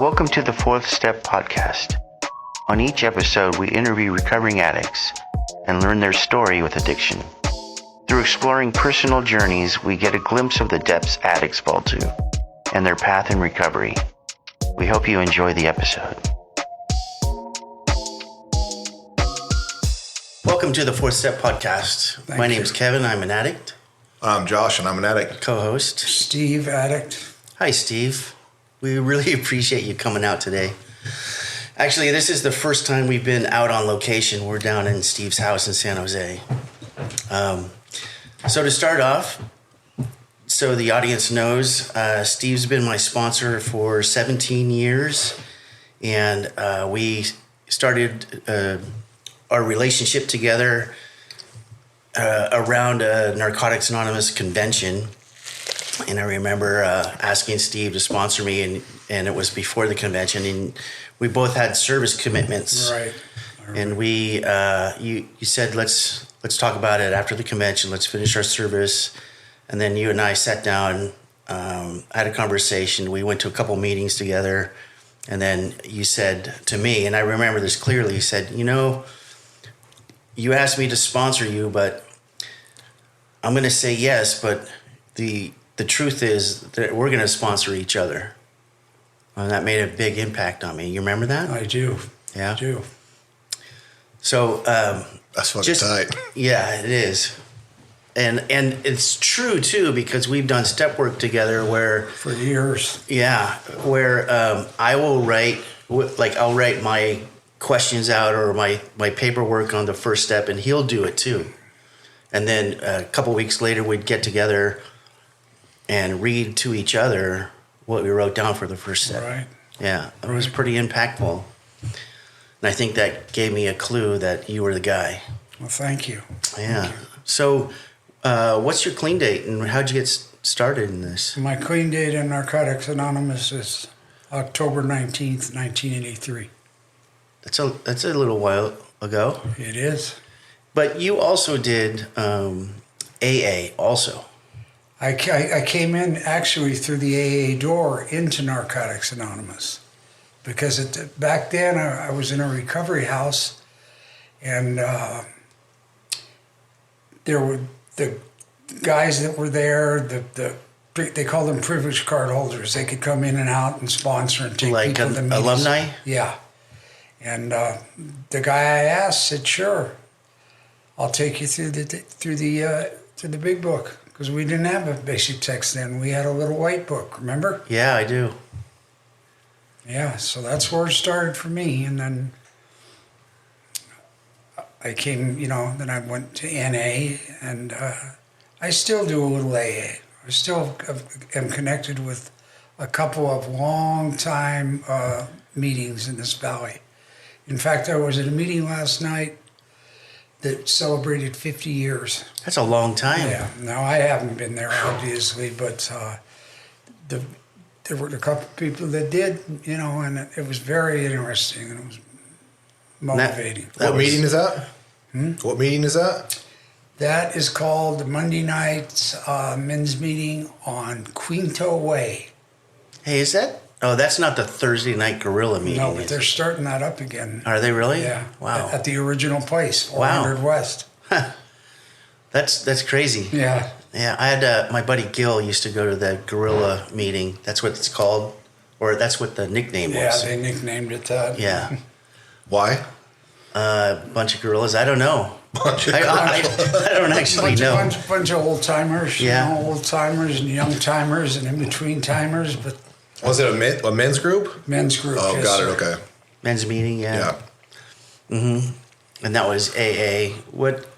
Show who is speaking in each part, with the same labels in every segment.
Speaker 1: Welcome to the Fourth Step Podcast. On each episode, we interview recovering addicts and learn their story with addiction. Through exploring personal journeys, we get a glimpse of the depths addicts fall to and their path in recovery. We hope you enjoy the episode. Welcome to the Fourth Step Podcast. My name is Kevin. I'm an addict.
Speaker 2: I'm Josh, and I'm an addict.
Speaker 1: Co-host.
Speaker 3: Steve, addict.
Speaker 1: Hi, Steve. We really appreciate you coming out today. Actually, this is the first time we've been out on location. We're down in Steve's house in San Jose. So to start off, so the audience knows, Steve's been my sponsor for 17 years. And we started our relationship together around a Narcotics Anonymous convention. And I remember asking Steve to sponsor me, and it was before the convention, and we both had service commitments.
Speaker 3: Right.
Speaker 1: And we, you said, let's talk about it after the convention. Let's finish our service. And then you and I sat down, had a conversation. We went to a couple meetings together, and then you said to me, and I remember this clearly. You said, you asked me to sponsor you, but I'm going to say yes, but the truth is that we're going to sponsor each other. And that made a big impact on me. You remember that?
Speaker 3: I do.
Speaker 1: Yeah?
Speaker 3: I do.
Speaker 1: So,
Speaker 2: That's fucking tight.
Speaker 1: Yeah, it is. And it's true, too, because we've done step work together where...
Speaker 3: For years.
Speaker 1: Yeah, where I will write, I'll write my questions out or my paperwork on the first step, and he'll do it, too. And then a couple weeks later, we'd get together and read to each other what we wrote down for the first step.
Speaker 3: Right.
Speaker 1: Yeah, it was pretty impactful. And I think that gave me a clue that you were the guy.
Speaker 3: Well, thank you.
Speaker 1: Yeah. So what's your clean date and how'd you get started in this?
Speaker 3: My clean date in Narcotics Anonymous is October 19th, 1983.
Speaker 1: That's a little while ago.
Speaker 3: It is.
Speaker 1: But you also did AA also.
Speaker 3: I came in actually through the AA door into Narcotics Anonymous because back then I was in a recovery house, and there were the guys that were there, they call them privilege card holders. They could come in and out and sponsor and take people to meetings.
Speaker 1: Alumni?
Speaker 3: Yeah. And the guy I asked said, "Sure, I'll take you through the big book." Because we didn't have a basic text then. We had a little white book, remember?
Speaker 1: Yeah, I do.
Speaker 3: Yeah, so that's where it started for me. And then I came, then I went to NA, and I still do a little AA. I still am connected with a couple of long-time meetings in this valley. In fact, I was at a meeting last night that celebrated 50 years.
Speaker 1: That's a long time.
Speaker 3: Yeah. No, I haven't been there, obviously, but there were a couple of people that did, and it was very interesting, and it was motivating.
Speaker 2: What meeting is that? What meeting is that?
Speaker 3: That is called the Monday Night's Men's Meeting on Quinto Way.
Speaker 1: Hey, is that? Oh, that's not the Thursday night guerrilla meeting.
Speaker 3: No, but they're starting that up again.
Speaker 1: Are they really?
Speaker 3: Yeah.
Speaker 1: Wow.
Speaker 3: At the original place, 400 West.
Speaker 1: That's crazy.
Speaker 3: Yeah.
Speaker 1: Yeah, I had my buddy Gil used to go to the guerrilla meeting. That's what it's called, or that's what the nickname was.
Speaker 3: Yeah, they nicknamed it that.
Speaker 1: Yeah.
Speaker 2: Why?
Speaker 1: Bunch of gorillas. I don't know. I don't actually know.
Speaker 3: Bunch of old timers.
Speaker 1: Yeah.
Speaker 3: Old timers and young timers and in between timers, but.
Speaker 2: Was it a men's group?
Speaker 3: Men's group.
Speaker 2: Oh,
Speaker 3: yes,
Speaker 2: got
Speaker 3: sir.
Speaker 2: it. Okay.
Speaker 1: Men's meeting. Yeah.
Speaker 2: Yeah.
Speaker 1: Mm-hmm. And that was AA. What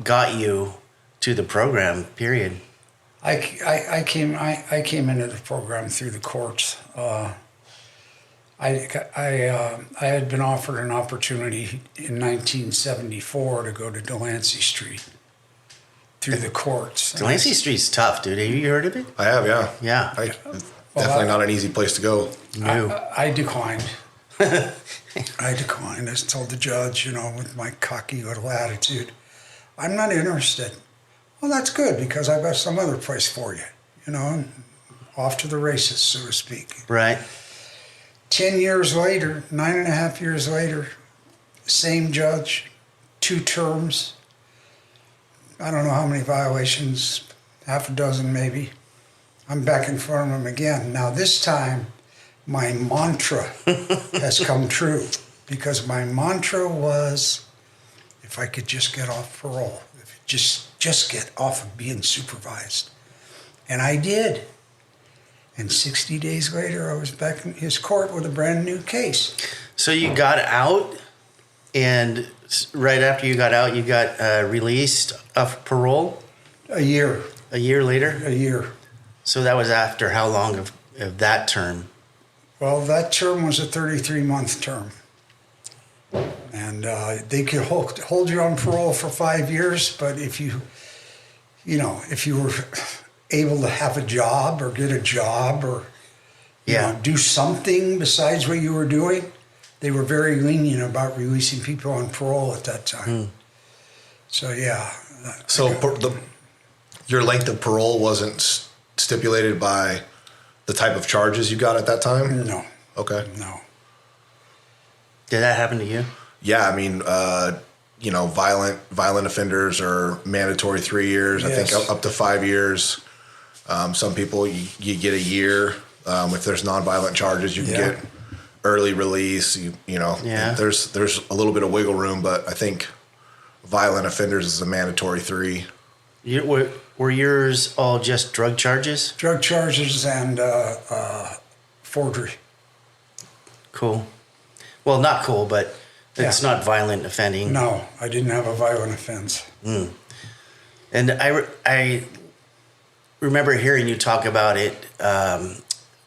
Speaker 1: got you to the program? Period.
Speaker 3: I came into the program through the courts. I had been offered an opportunity in 1974 to go to Delancey Street through the courts.
Speaker 1: Delancey Street's tough, dude. Have you heard of it?
Speaker 2: I have, yeah.
Speaker 1: Yeah.
Speaker 2: Definitely not an easy place to go.
Speaker 1: No.
Speaker 3: I declined. I declined. I told the judge, with my cocky little attitude, I'm not interested. Well, that's good because I've got some other place for you, off to the races, so to speak.
Speaker 1: Right.
Speaker 3: 10 years later, 9.5 years later, same judge, 2 terms. I don't know how many violations, half a dozen maybe. I'm back in front of him again. Now this time, my mantra has come true, because my mantra was, if I could just get off parole, if it just get off of being supervised. And I did. And 60 days later, I was back in his court with a brand new case.
Speaker 1: So you got out, and right after you got out, you got released off parole?
Speaker 3: A year.
Speaker 1: A year later?
Speaker 3: A year.
Speaker 1: So that was after how long of that term?
Speaker 3: Well, that term was a 33-month term. And they could hold you on parole for 5 years, but if you were able to have a job or get a job or do something besides what you were doing, they were very lenient about releasing people on parole at that time. So, yeah.
Speaker 2: So your length of parole wasn't stipulated by the type of charges you got at that time?
Speaker 3: No.
Speaker 2: Okay.
Speaker 3: No.
Speaker 1: Did that happen to you?
Speaker 2: Yeah, I mean, violent offenders are mandatory 3 years.
Speaker 3: Yes.
Speaker 2: I think up to 5 years. Some people you get a year. If there's nonviolent charges, you can get early release. There's a little bit of wiggle room, but I think violent offenders is a mandatory 3.
Speaker 1: Were yours all just drug charges?
Speaker 3: Drug charges and forgery.
Speaker 1: Cool. Well, not cool, but it's not violent offending.
Speaker 3: No, I didn't have a violent offense.
Speaker 1: And I remember hearing you talk about it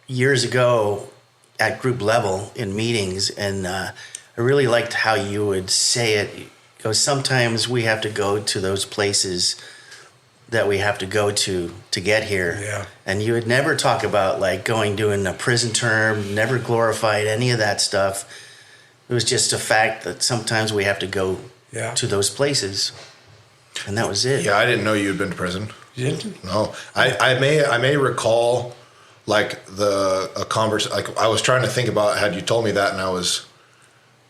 Speaker 1: years ago at group level in meetings, and I really liked how you would say it. Because sometimes we have to go to those places that we have to go to get here.
Speaker 3: Yeah.
Speaker 1: And you would never talk about like doing a prison term, never glorified any of that stuff. It was just a fact that sometimes we have to go to those places. And that was it.
Speaker 2: Yeah, I didn't know you had been to prison.
Speaker 3: You didn't?
Speaker 2: No. I may recall like a conversation. Like I was trying to think about had you told me that, and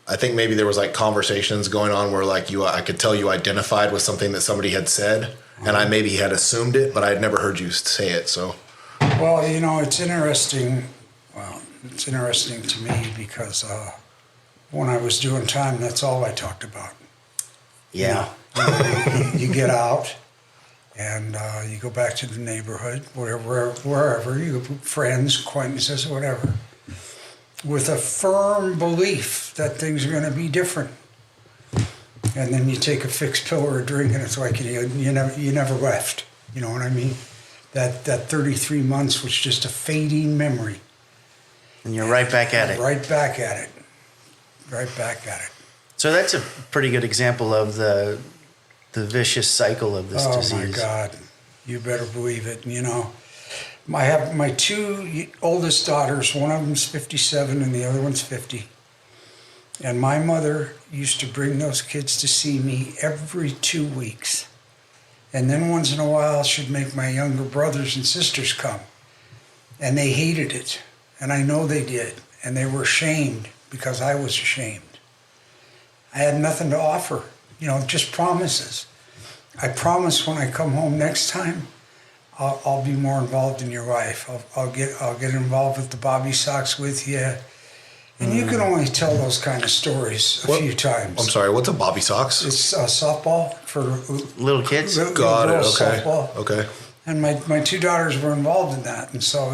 Speaker 2: I think maybe there was like conversations going on where like I could tell you identified with something that somebody had said, and I maybe had assumed it, but I had never heard you say it. So,
Speaker 3: well, it's interesting. Well, it's interesting to me because when I was doing time, that's all I talked about.
Speaker 1: Yeah.
Speaker 3: You get out and you go back to the neighborhood, wherever you friends, acquaintances, whatever, with a firm belief that things are going to be different. And then you take a fixed pill or a drink, and it's like you never left. You know what I mean? That 33 months was just a fading memory.
Speaker 1: And you're right back at it.
Speaker 3: Right back at it. Right back at it.
Speaker 1: So that's a pretty good example of the vicious cycle of this disease.
Speaker 3: Oh my God, you better believe it. I have my 2 oldest daughters. One of them's 57 and the other one's 50. And my mother used to bring those kids to see me every 2 weeks. And then once in a while she'd make my younger brothers and sisters come. And they hated it. And I know they did. And they were ashamed because I was ashamed. I had nothing to offer, just promises. I promise when I come home next time, I'll be more involved in your life. I'll get involved with the Bobby Sox with you. And you can only tell those kind of stories a few times.
Speaker 2: I'm sorry, what's a Bobby Sox?
Speaker 3: It's softball for
Speaker 1: Little kids?
Speaker 2: Got it,
Speaker 3: girls
Speaker 2: okay.
Speaker 3: softball.
Speaker 2: Okay.
Speaker 3: And my 2 daughters were involved in that. And so,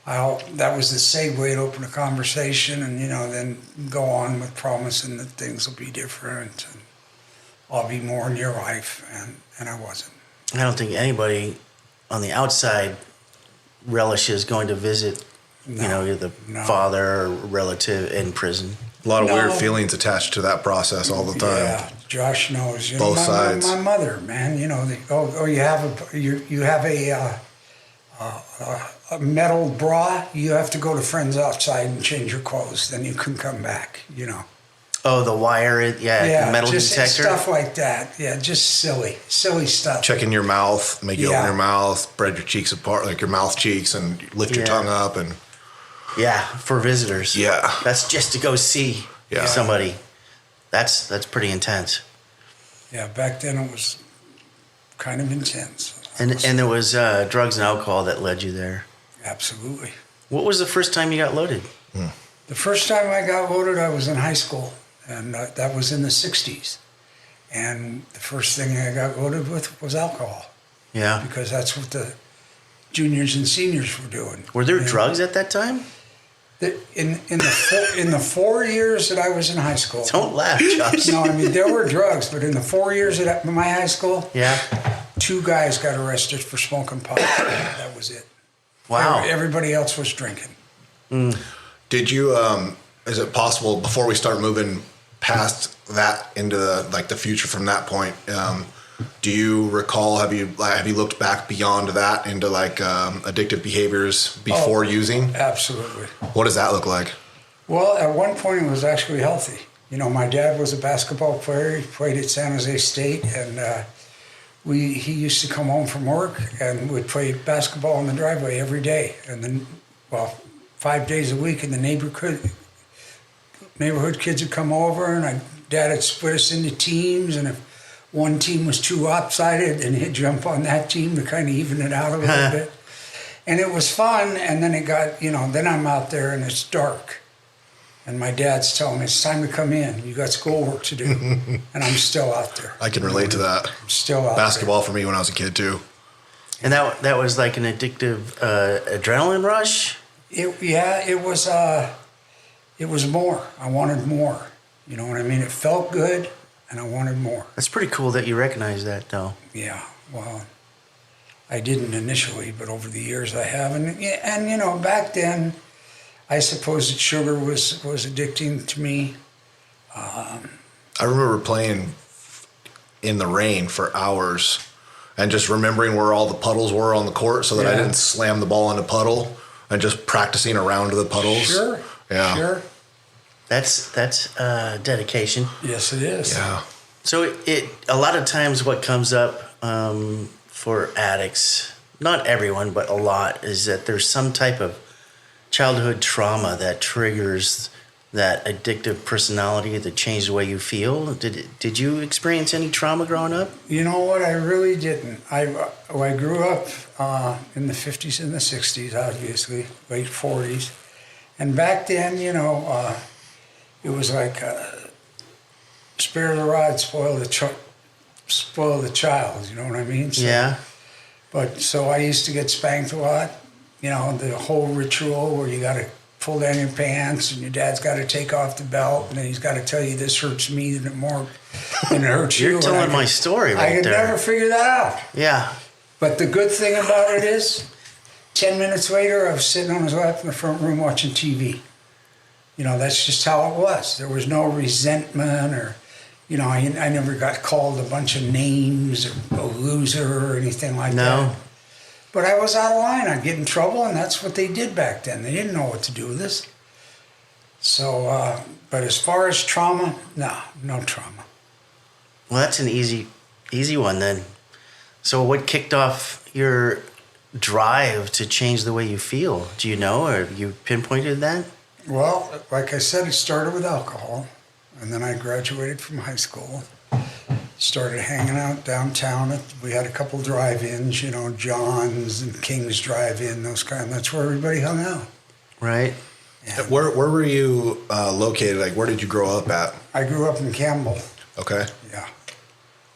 Speaker 3: that was the segue to open a conversation and, then go on with promising that things will be different and I'll be more in your life. And I wasn't.
Speaker 1: I don't think anybody on the outside relishes going to visit, the father or relative in prison.
Speaker 2: A lot of weird feelings attached to that process all the time.
Speaker 3: Yeah, Josh knows.
Speaker 2: Both sides.
Speaker 3: My mother, man. You have a metal bra. You have to go to friends outside and change your clothes. Then you can come back.
Speaker 1: Oh, the wire, the metal
Speaker 3: just
Speaker 1: detector?
Speaker 3: Stuff like that. Yeah, just silly stuff.
Speaker 2: Checking your mouth, make you open your mouth, spread your cheeks apart, like your mouth cheeks, and lift your tongue up. And
Speaker 1: Yeah, for visitors.
Speaker 2: Yeah.
Speaker 1: That's just to go see
Speaker 2: Yeah.
Speaker 1: somebody. That's pretty intense.
Speaker 3: Yeah, back then it was kind of intense.
Speaker 1: And there was drugs and alcohol that led you there.
Speaker 3: Absolutely.
Speaker 1: What was the first time you got loaded?
Speaker 3: The first time I got loaded, I was in high school, and that was in the 60s. And the first thing I got loaded with was alcohol,
Speaker 1: Yeah.
Speaker 3: because that's what the juniors and seniors were doing.
Speaker 1: Were there
Speaker 3: And
Speaker 1: drugs at that time?
Speaker 3: in the 4 years that I was in high school?
Speaker 1: Don't laugh, Josh.
Speaker 3: No, I mean, there were drugs, but in the 4 years at my high school,
Speaker 1: Yeah.
Speaker 3: 2 guys got arrested for smoking pot. That was it.
Speaker 1: Wow.
Speaker 3: Everybody else was drinking.
Speaker 2: Did you? Is it possible before we start moving past that into the future from that point? Do you recall? Have you looked back beyond that into addictive behaviors before using?
Speaker 3: Absolutely.
Speaker 2: What does that look like?
Speaker 3: Well, at one point it was actually healthy. You know, my dad was a basketball player. He played at San Jose State, and he used to come home from work and would play basketball in the driveway every day. And then, 5 days a week, and the neighborhood kids would come over, and my dad had split us into teams, and if one team was too lopsided, then he'd jump on that team to kind of even it out a little bit. And it was fun, and then it got, then I'm out there and it's dark. And my dad's telling me, it's time to come in. You got schoolwork to do. And I'm still out there.
Speaker 2: I can relate to that.
Speaker 3: I'm still out
Speaker 2: Basketball for me when I was a kid too.
Speaker 1: And that was like an addictive adrenaline rush?
Speaker 3: It was more. I wanted more. You know what I mean? It felt good, and I wanted more.
Speaker 1: That's pretty cool that you recognize that, though.
Speaker 3: Yeah, well, I didn't initially, but over the years I have. And back then, I suppose that sugar was addicting to me.
Speaker 2: I remember playing in the rain for hours and just remembering where all the puddles were on the court so that I
Speaker 3: Yeah.
Speaker 2: didn't slam the ball in a puddle and just practicing around the puddles.
Speaker 3: Sure.
Speaker 2: Yeah.
Speaker 3: Sure.
Speaker 1: That's dedication.
Speaker 3: Yes, it is.
Speaker 2: Yeah.
Speaker 1: So a lot of times what comes up for addicts, not everyone, but a lot, is that there's some type of childhood trauma that triggers that addictive personality that changed the way you feel. Did you experience any trauma growing up?
Speaker 3: You know what? I really didn't. I grew up in the 50s and the 60s, obviously, late 40s. And back then, it was like spare the rod, spoil the child, you know what I mean? So,
Speaker 1: Yeah.
Speaker 3: But so I used to get spanked a lot. The whole ritual where you got to pull down your pants and your dad's got to take off the belt and then he's got to tell you this hurts me more than it hurts you.
Speaker 1: You're telling my story
Speaker 3: I
Speaker 1: right
Speaker 3: could
Speaker 1: there.
Speaker 3: never figure that out.
Speaker 1: Yeah.
Speaker 3: But the good thing about it is, 10 minutes later, I was sitting on his lap in the front room watching TV. That's just how it was. There was no resentment or, I never got called a bunch of names or a loser or anything like
Speaker 1: No.
Speaker 3: that. But I was out of line. I'd get in trouble, and that's what they did back then. They didn't know what to do with this. So, but as far as trauma, no trauma.
Speaker 1: Well, that's an easy one then. So what kicked off your drive to change the way you feel? Do you know, or have you pinpointed that?
Speaker 3: Well, like I said, it started with alcohol, and then I graduated from high school. Started hanging out downtown. We had a couple drive-ins, John's and King's Drive-In, those kind. That's where everybody hung out.
Speaker 1: Right.
Speaker 3: And
Speaker 2: Where were you located? Like, where did you grow up at?
Speaker 3: I grew up in Campbell.
Speaker 2: Okay.
Speaker 3: Yeah,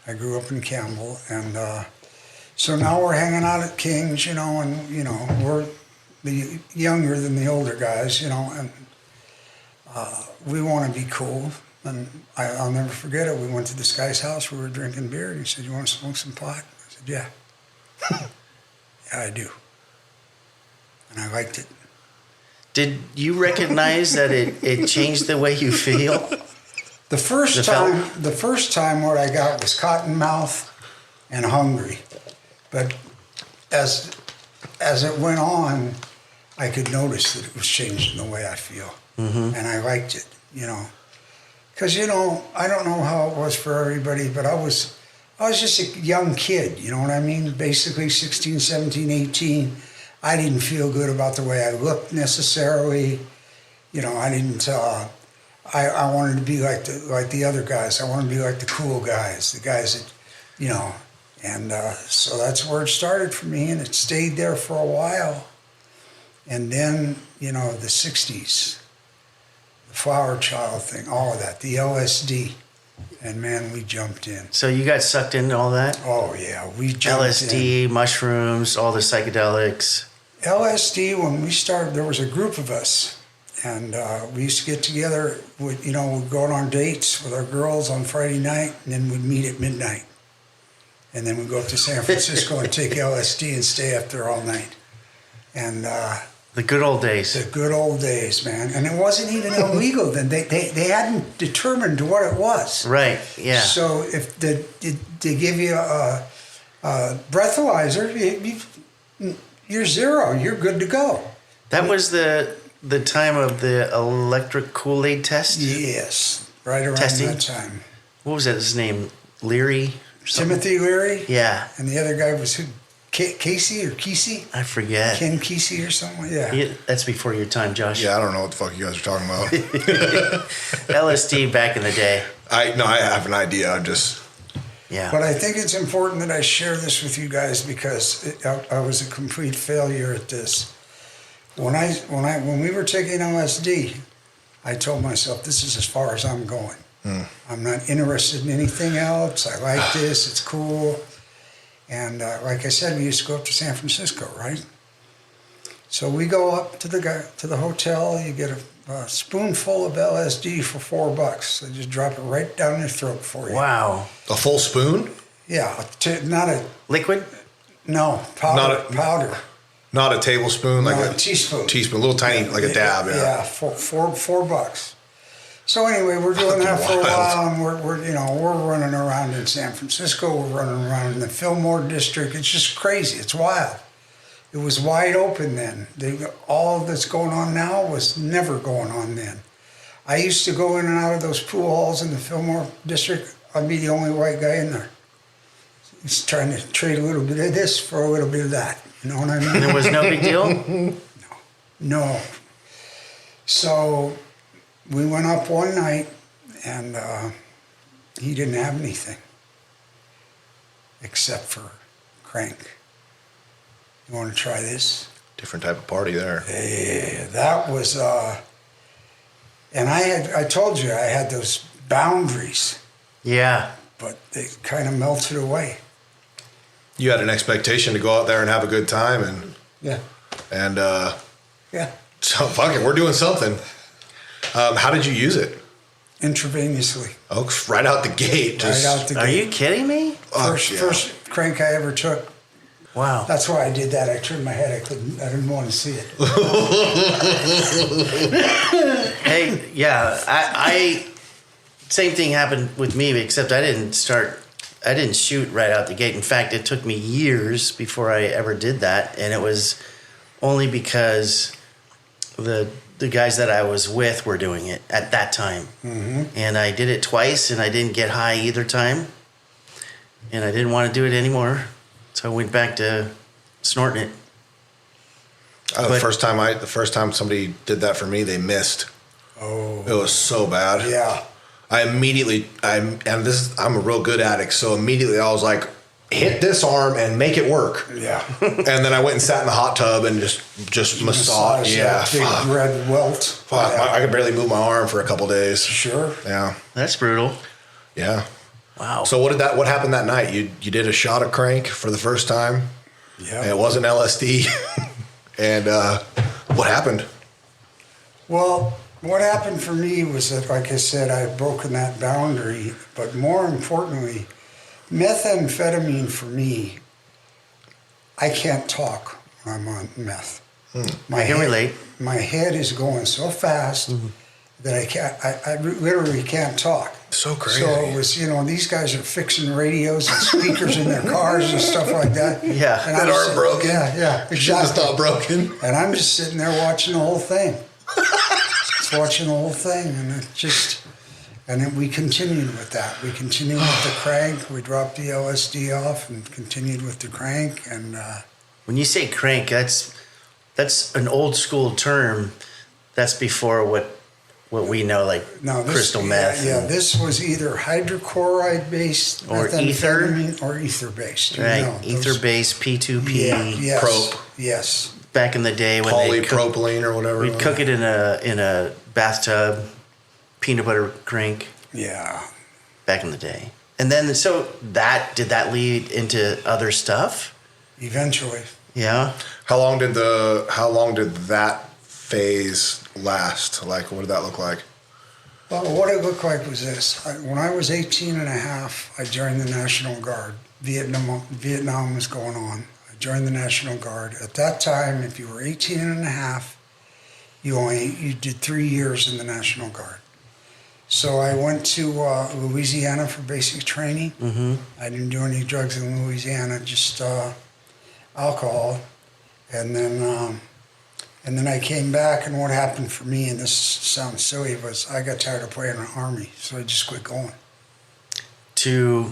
Speaker 3: I grew up in Campbell, and so now we're hanging out at King's, and we're the younger than the older guys, and we want to be cool. And I'll never forget it. We went to this guy's house. We were drinking beer, and he said, "You want to smoke some pot?" I said, "Yeah." Yeah, I do. And I liked it.
Speaker 1: Did you recognize that it changed the way you feel?
Speaker 3: The first time what I got was cotton mouth and hungry. But as it went on, I could notice that it was changing the way I feel. Mm-hmm. And I liked it, Because, I don't know how it was for everybody, but I was just a young kid, you know what I mean? Basically 16, 17, 18. I didn't feel good about the way I looked necessarily. You know, I didn't. I wanted to be like the other guys. I wanted to be like the cool guys, the guys that, you know. And so that's where it started for me, and it stayed there for a while. And then, you know, the '60s, the Flower Child thing, all of that, the LSD, and man, we jumped in.
Speaker 1: So you got sucked into all that?
Speaker 3: Oh yeah, we jumped
Speaker 1: LSD,
Speaker 3: in.
Speaker 1: mushrooms, all the psychedelics.
Speaker 3: LSD, when we started, there was a group of us, and we used to get together. We'd go on dates with our girls on Friday night, and then we'd meet at midnight. And then we'd go up to San Francisco and take LSD and stay up there all night. And
Speaker 1: The good old days.
Speaker 3: the good old days, man. And it wasn't even illegal then. They hadn't determined what it was.
Speaker 1: Right, yeah.
Speaker 3: So if they give you a breathalyzer, you're zero. You're good to go.
Speaker 1: That was the time of the electric Kool-Aid test?
Speaker 3: Yes, right around
Speaker 1: Testing?
Speaker 3: that time.
Speaker 1: What was that, his name? Leary?
Speaker 3: Timothy Leary.
Speaker 1: Yeah,
Speaker 3: And the other guy was who? Casey or Kesey?
Speaker 1: I forget.
Speaker 3: Ken Kesey or something? Yeah.
Speaker 1: That's before your time, Josh.
Speaker 2: Yeah, I don't know what the fuck you guys are talking about.
Speaker 1: LSD back in the day.
Speaker 2: I have an idea. I'm just
Speaker 1: Yeah.
Speaker 3: But I think it's important that I share this with you guys because I was a complete failure at this. When we were taking LSD, I told myself, this is as far as I'm going. I'm not interested in anything else. I like this. It's cool. And like I said, we used to go up to San Francisco, right? So we go up to the hotel. You get a spoonful of LSD for $4. They just drop it right down your throat for you.
Speaker 1: Wow.
Speaker 2: a full spoon,
Speaker 3: Yeah, not a
Speaker 1: Liquid?
Speaker 3: no powder.
Speaker 2: Not a-
Speaker 3: Powder.
Speaker 2: not a tablespoon, like
Speaker 3: No,
Speaker 2: a
Speaker 3: a teaspoon.
Speaker 2: teaspoon, a little tiny, like a dab. Yeah.
Speaker 3: Yeah, $4. So anyway, we're doing that for a
Speaker 2: Fucking
Speaker 3: while, and we're running around in San Francisco. We're running around in the Fillmore district. It's just crazy. It's wild. It was wide open then. All that's going on now was never going on then. I used to go in and out of those pool halls in the Fillmore district. I'd be the only white guy in there. He's trying to trade a little bit of this for a little bit of that. You know what I mean?
Speaker 1: And it was no big deal?
Speaker 3: No. So we went up one night, and he didn't have anything except for crank. You want to try this?
Speaker 2: Different type of party there.
Speaker 3: Yeah, that was. And I told you I had those boundaries,
Speaker 1: Yeah.
Speaker 3: but they kind of melted away.
Speaker 2: You had an expectation to go out there and have a good time,
Speaker 3: Yeah.
Speaker 2: and
Speaker 3: Yeah.
Speaker 2: so fuck it, we're doing something. How did you use it?
Speaker 3: Intravenously.
Speaker 2: Oh, right out the gate. Just,
Speaker 3: Right out the
Speaker 1: Are
Speaker 3: gate.
Speaker 1: you kidding me?
Speaker 3: First crank I ever took.
Speaker 1: Wow.
Speaker 3: That's why I did that. I turned my head. I didn't want to see it.
Speaker 1: Hey, yeah, I same thing happened with me, except I didn't shoot right out the gate. In fact, it took me years before I ever did that, and it was only because the guys that I was with were doing it at that time. Mm-hmm. And I did it twice, and I didn't get high either time, and I didn't want to do it anymore, so I went back to snorting it.
Speaker 2: the first time somebody did that for me, they missed.
Speaker 3: Oh.
Speaker 2: It was so bad.
Speaker 3: Yeah.
Speaker 2: I'm a real good addict, so immediately I was like, hit this arm and make it work.
Speaker 3: Yeah.
Speaker 2: And then I went and sat in the hot tub and just massage. Yeah,
Speaker 3: that big
Speaker 2: fuck.
Speaker 3: red welt.
Speaker 2: Fuck,
Speaker 3: Yeah.
Speaker 2: I could barely move my arm for a couple days.
Speaker 3: Sure.
Speaker 2: Yeah,
Speaker 1: That's brutal.
Speaker 2: yeah.
Speaker 1: Wow.
Speaker 2: So what happened that night? You did a shot of crank for the first time.
Speaker 3: Yeah.
Speaker 2: And it wasn't LSD. And what happened?
Speaker 3: Well, what happened for me was that, like I said, I had broken that boundary. But more importantly, methamphetamine for me, I can't talk when I'm on meth.
Speaker 1: I can relate.
Speaker 3: My head is going so fast that I literally can't talk.
Speaker 2: So crazy.
Speaker 3: So it was, these guys are fixing radios and speakers in their cars and stuff like that.
Speaker 1: Yeah.
Speaker 3: And
Speaker 2: That
Speaker 3: I'm
Speaker 2: aren't
Speaker 3: sitting-
Speaker 2: broken.
Speaker 3: Yeah,
Speaker 2: You should have
Speaker 3: exactly.
Speaker 2: stopped broken.
Speaker 3: And I'm just sitting there watching the whole thing. Just watching the whole thing, and then we continued with that. We continued with the crank. We dropped the LSD off and continued with the crank. And
Speaker 1: When you say crank, that's That's an old school term. That's before what we know, like
Speaker 3: No, this,
Speaker 1: crystal meth.
Speaker 3: Yeah, this was either hydrochloride-based
Speaker 1: Or ether.
Speaker 3: methamphetamine or ether-based.
Speaker 1: Right,
Speaker 3: No, those-
Speaker 1: ether-based P2P.
Speaker 3: Yeah, yes,
Speaker 2: Prope.
Speaker 3: yes.
Speaker 1: Back in the day when they
Speaker 2: Polypropylene or whatever.
Speaker 1: we'd cook it in a bathtub, peanut butter drink.
Speaker 3: Yeah.
Speaker 1: Back in the day, and then so did that lead into other stuff?
Speaker 3: Eventually.
Speaker 1: Yeah.
Speaker 2: How long did that phase last? Like, what did that look like?
Speaker 3: Well, what it looked like was this. When I was 18 and a half, I joined the National Guard. Vietnam was going on. I joined the National Guard. At that time, if you were 18 and a half, you did 3 years in the National Guard. So I went to Louisiana for basic training.
Speaker 1: Mm-hmm.
Speaker 3: I didn't do any drugs in Louisiana, just alcohol. And then I came back, and what happened for me, and this sounds silly, was I got tired of playing in the Army, so I just quit going.
Speaker 1: To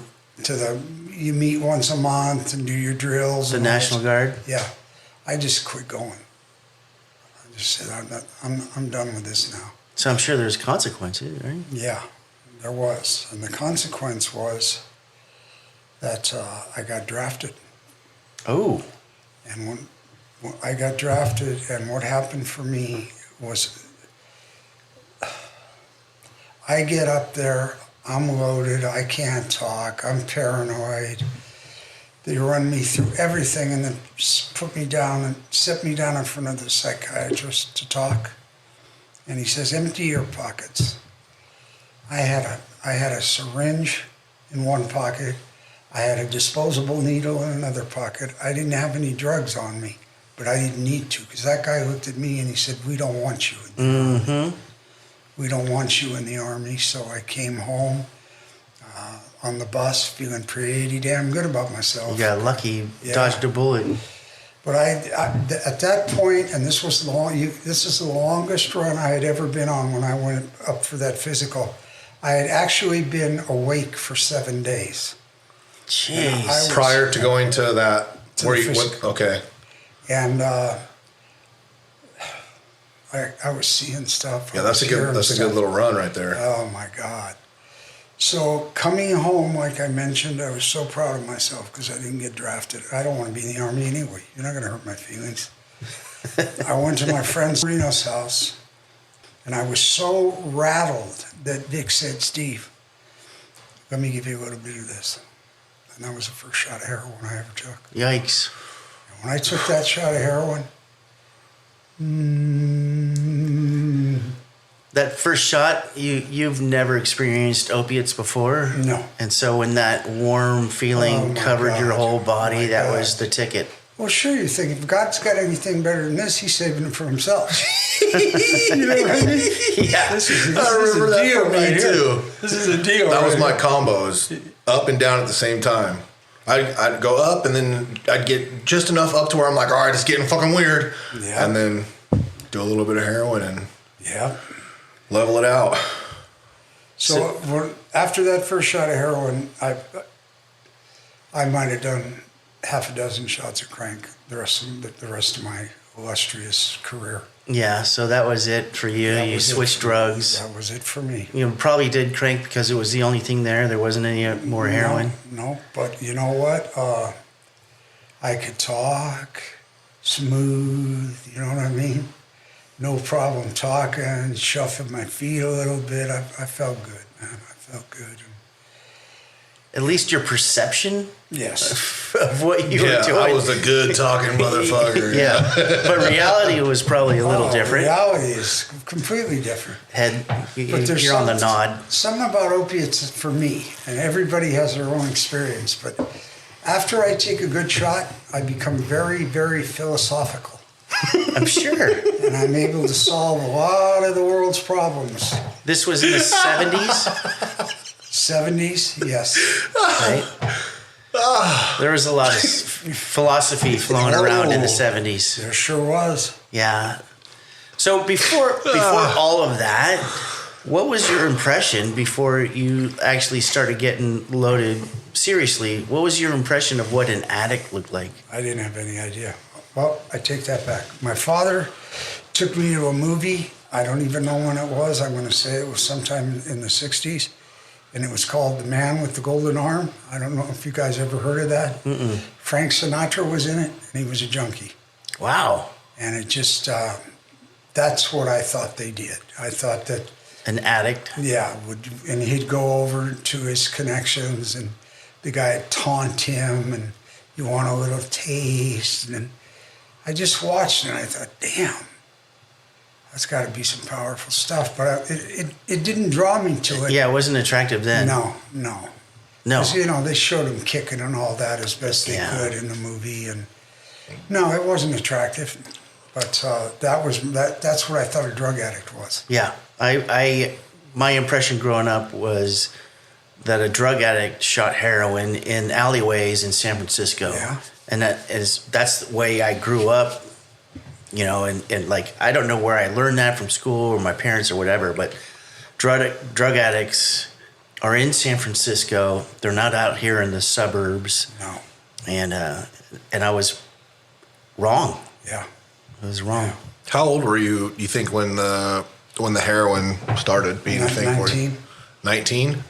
Speaker 3: You meet once a month and do your drills.
Speaker 1: the
Speaker 3: and all
Speaker 1: National
Speaker 3: this.
Speaker 1: Guard.
Speaker 3: Yeah, I just quit going. I just said, I'm done with this now.
Speaker 1: So I'm sure there's consequences, right?
Speaker 3: Yeah, there was. And the consequence was that I got drafted.
Speaker 1: Oh.
Speaker 3: And when I got drafted, and what happened for me was I get up there, I'm loaded, I can't talk, I'm paranoid. They run me through everything and then put me down and sit me down in front of the psychiatrist to talk. And he says, empty your pockets. I had a syringe in one pocket. I had a disposable needle in another pocket. I didn't have any drugs on me, but I didn't need to, because that guy looked at me and he said, we don't want you in the Army. We don't want you in the Army. So I came home on the bus feeling pretty damn good about myself.
Speaker 1: You got lucky,
Speaker 3: Yeah.
Speaker 1: dodged a bullet.
Speaker 3: But at that point, and this is the longest run I had ever been on when I went up for that physical. I had actually been awake for 7 days.
Speaker 1: Jeez.
Speaker 2: Prior to going to that,
Speaker 3: To
Speaker 2: where
Speaker 3: the
Speaker 2: you
Speaker 3: phys-
Speaker 2: went, okay.
Speaker 3: And I was seeing stuff.
Speaker 2: Yeah,
Speaker 3: I
Speaker 2: that's
Speaker 3: was
Speaker 2: a
Speaker 3: hearing
Speaker 2: good
Speaker 3: stuff.
Speaker 2: little run right there.
Speaker 3: Oh my God. So coming home, like I mentioned, I was so proud of myself because I didn't get drafted. I don't want to be in the Army anyway. You're not going to hurt my feelings. I went to my friend Reno's house, and I was so rattled that Vic said, Steve, let me give you a little bit of this. And that was the first shot of heroin I ever took.
Speaker 1: Yikes.
Speaker 3: When I took that shot of heroin,
Speaker 1: That first shot, you've never experienced opiates before?
Speaker 3: No.
Speaker 1: And so when that warm
Speaker 3: Oh,
Speaker 1: feeling
Speaker 3: my
Speaker 1: covered your
Speaker 3: God.
Speaker 1: whole body,
Speaker 3: My
Speaker 1: that
Speaker 3: God.
Speaker 1: was the ticket.
Speaker 3: well, sure, you think if God's got anything better than this, he's saving it for himself. You know what I mean?
Speaker 1: Yeah.
Speaker 3: This is
Speaker 2: I remember
Speaker 3: a
Speaker 2: that
Speaker 3: deal
Speaker 2: for me
Speaker 3: right here.
Speaker 2: too.
Speaker 3: This is a deal.
Speaker 2: That was
Speaker 3: right
Speaker 2: my
Speaker 3: here.
Speaker 2: combos, up and down at the same time. I'd go up and then I'd get just enough up to where I'm like, all right, it's getting fucking weird.
Speaker 3: Yeah.
Speaker 2: And then do a little bit of heroin and
Speaker 3: Yeah.
Speaker 2: level it out.
Speaker 3: So after that first shot of heroin, I might have done half a dozen shots of crank the rest of my illustrious career.
Speaker 1: Yeah, so that was it for you.
Speaker 3: That
Speaker 1: You
Speaker 3: was it
Speaker 1: switched
Speaker 3: for-
Speaker 1: drugs.
Speaker 3: That was it for me.
Speaker 1: You probably did crank because it was the only thing there. There wasn't any more heroin.
Speaker 3: No, but you know what? I could talk smooth, you know what I mean? No problem talking, shuffling my feet a little bit. I felt good, man. I felt good.
Speaker 1: At least your perception
Speaker 3: Yes.
Speaker 1: of what you
Speaker 2: Yeah,
Speaker 1: were doing.
Speaker 2: I was a good talking motherfucker.
Speaker 1: Yeah, but reality was probably a little different.
Speaker 3: Reality is completely different.
Speaker 1: Head,
Speaker 3: But there's
Speaker 1: you're on the nod.
Speaker 3: Something about opiates for me, and everybody has their own experience, but after I take a good shot, I become very, very philosophical.
Speaker 1: I'm sure.
Speaker 3: And I'm able to solve a lot of the world's problems.
Speaker 1: This was in the 70s,
Speaker 3: 70s, yes.
Speaker 1: right? There was a lot of philosophy flowing around in the 70s.
Speaker 3: There sure was.
Speaker 1: Yeah. So before all of that, what was your impression before you actually started getting loaded seriously? What was your impression of what an addict looked like?
Speaker 3: I didn't have any idea. Well, I take that back. My father took me to a movie. I don't even know when it was. I'm going to say it was sometime in the 60s. And it was called The Man with the Golden Arm. I don't know if you guys ever heard of that.
Speaker 1: Mm-mm.
Speaker 3: Frank Sinatra was in it, and he was a junkie.
Speaker 1: Wow.
Speaker 3: And it just, that's what I thought they did. I thought that,
Speaker 1: An addict.
Speaker 3: yeah, and he'd go over to his connections, and the guy would taunt him, and you want a little taste. And I just watched it, and I thought, damn, that's got to be some powerful stuff. But it didn't draw me to it.
Speaker 1: Yeah, it wasn't attractive then.
Speaker 3: No.
Speaker 1: No.
Speaker 3: 'Cause, you know, they showed him kicking and all that as best they
Speaker 1: Yeah.
Speaker 3: could in the movie, and no, it wasn't attractive. But that's what I thought a drug addict was.
Speaker 1: Yeah. My impression growing up was that a drug addict shot heroin in alleyways in San Francisco.
Speaker 3: Yeah.
Speaker 1: And that's the way I grew up, you know, and like, I don't know where I learned that from school or my parents or whatever, but drug addicts are in San Francisco. They're not out here in the suburbs.
Speaker 3: No.
Speaker 1: And I was wrong.
Speaker 3: Yeah.
Speaker 1: I was wrong.
Speaker 2: How old were you think when the heroin started being a thing for you?
Speaker 3: 19.
Speaker 2: 19?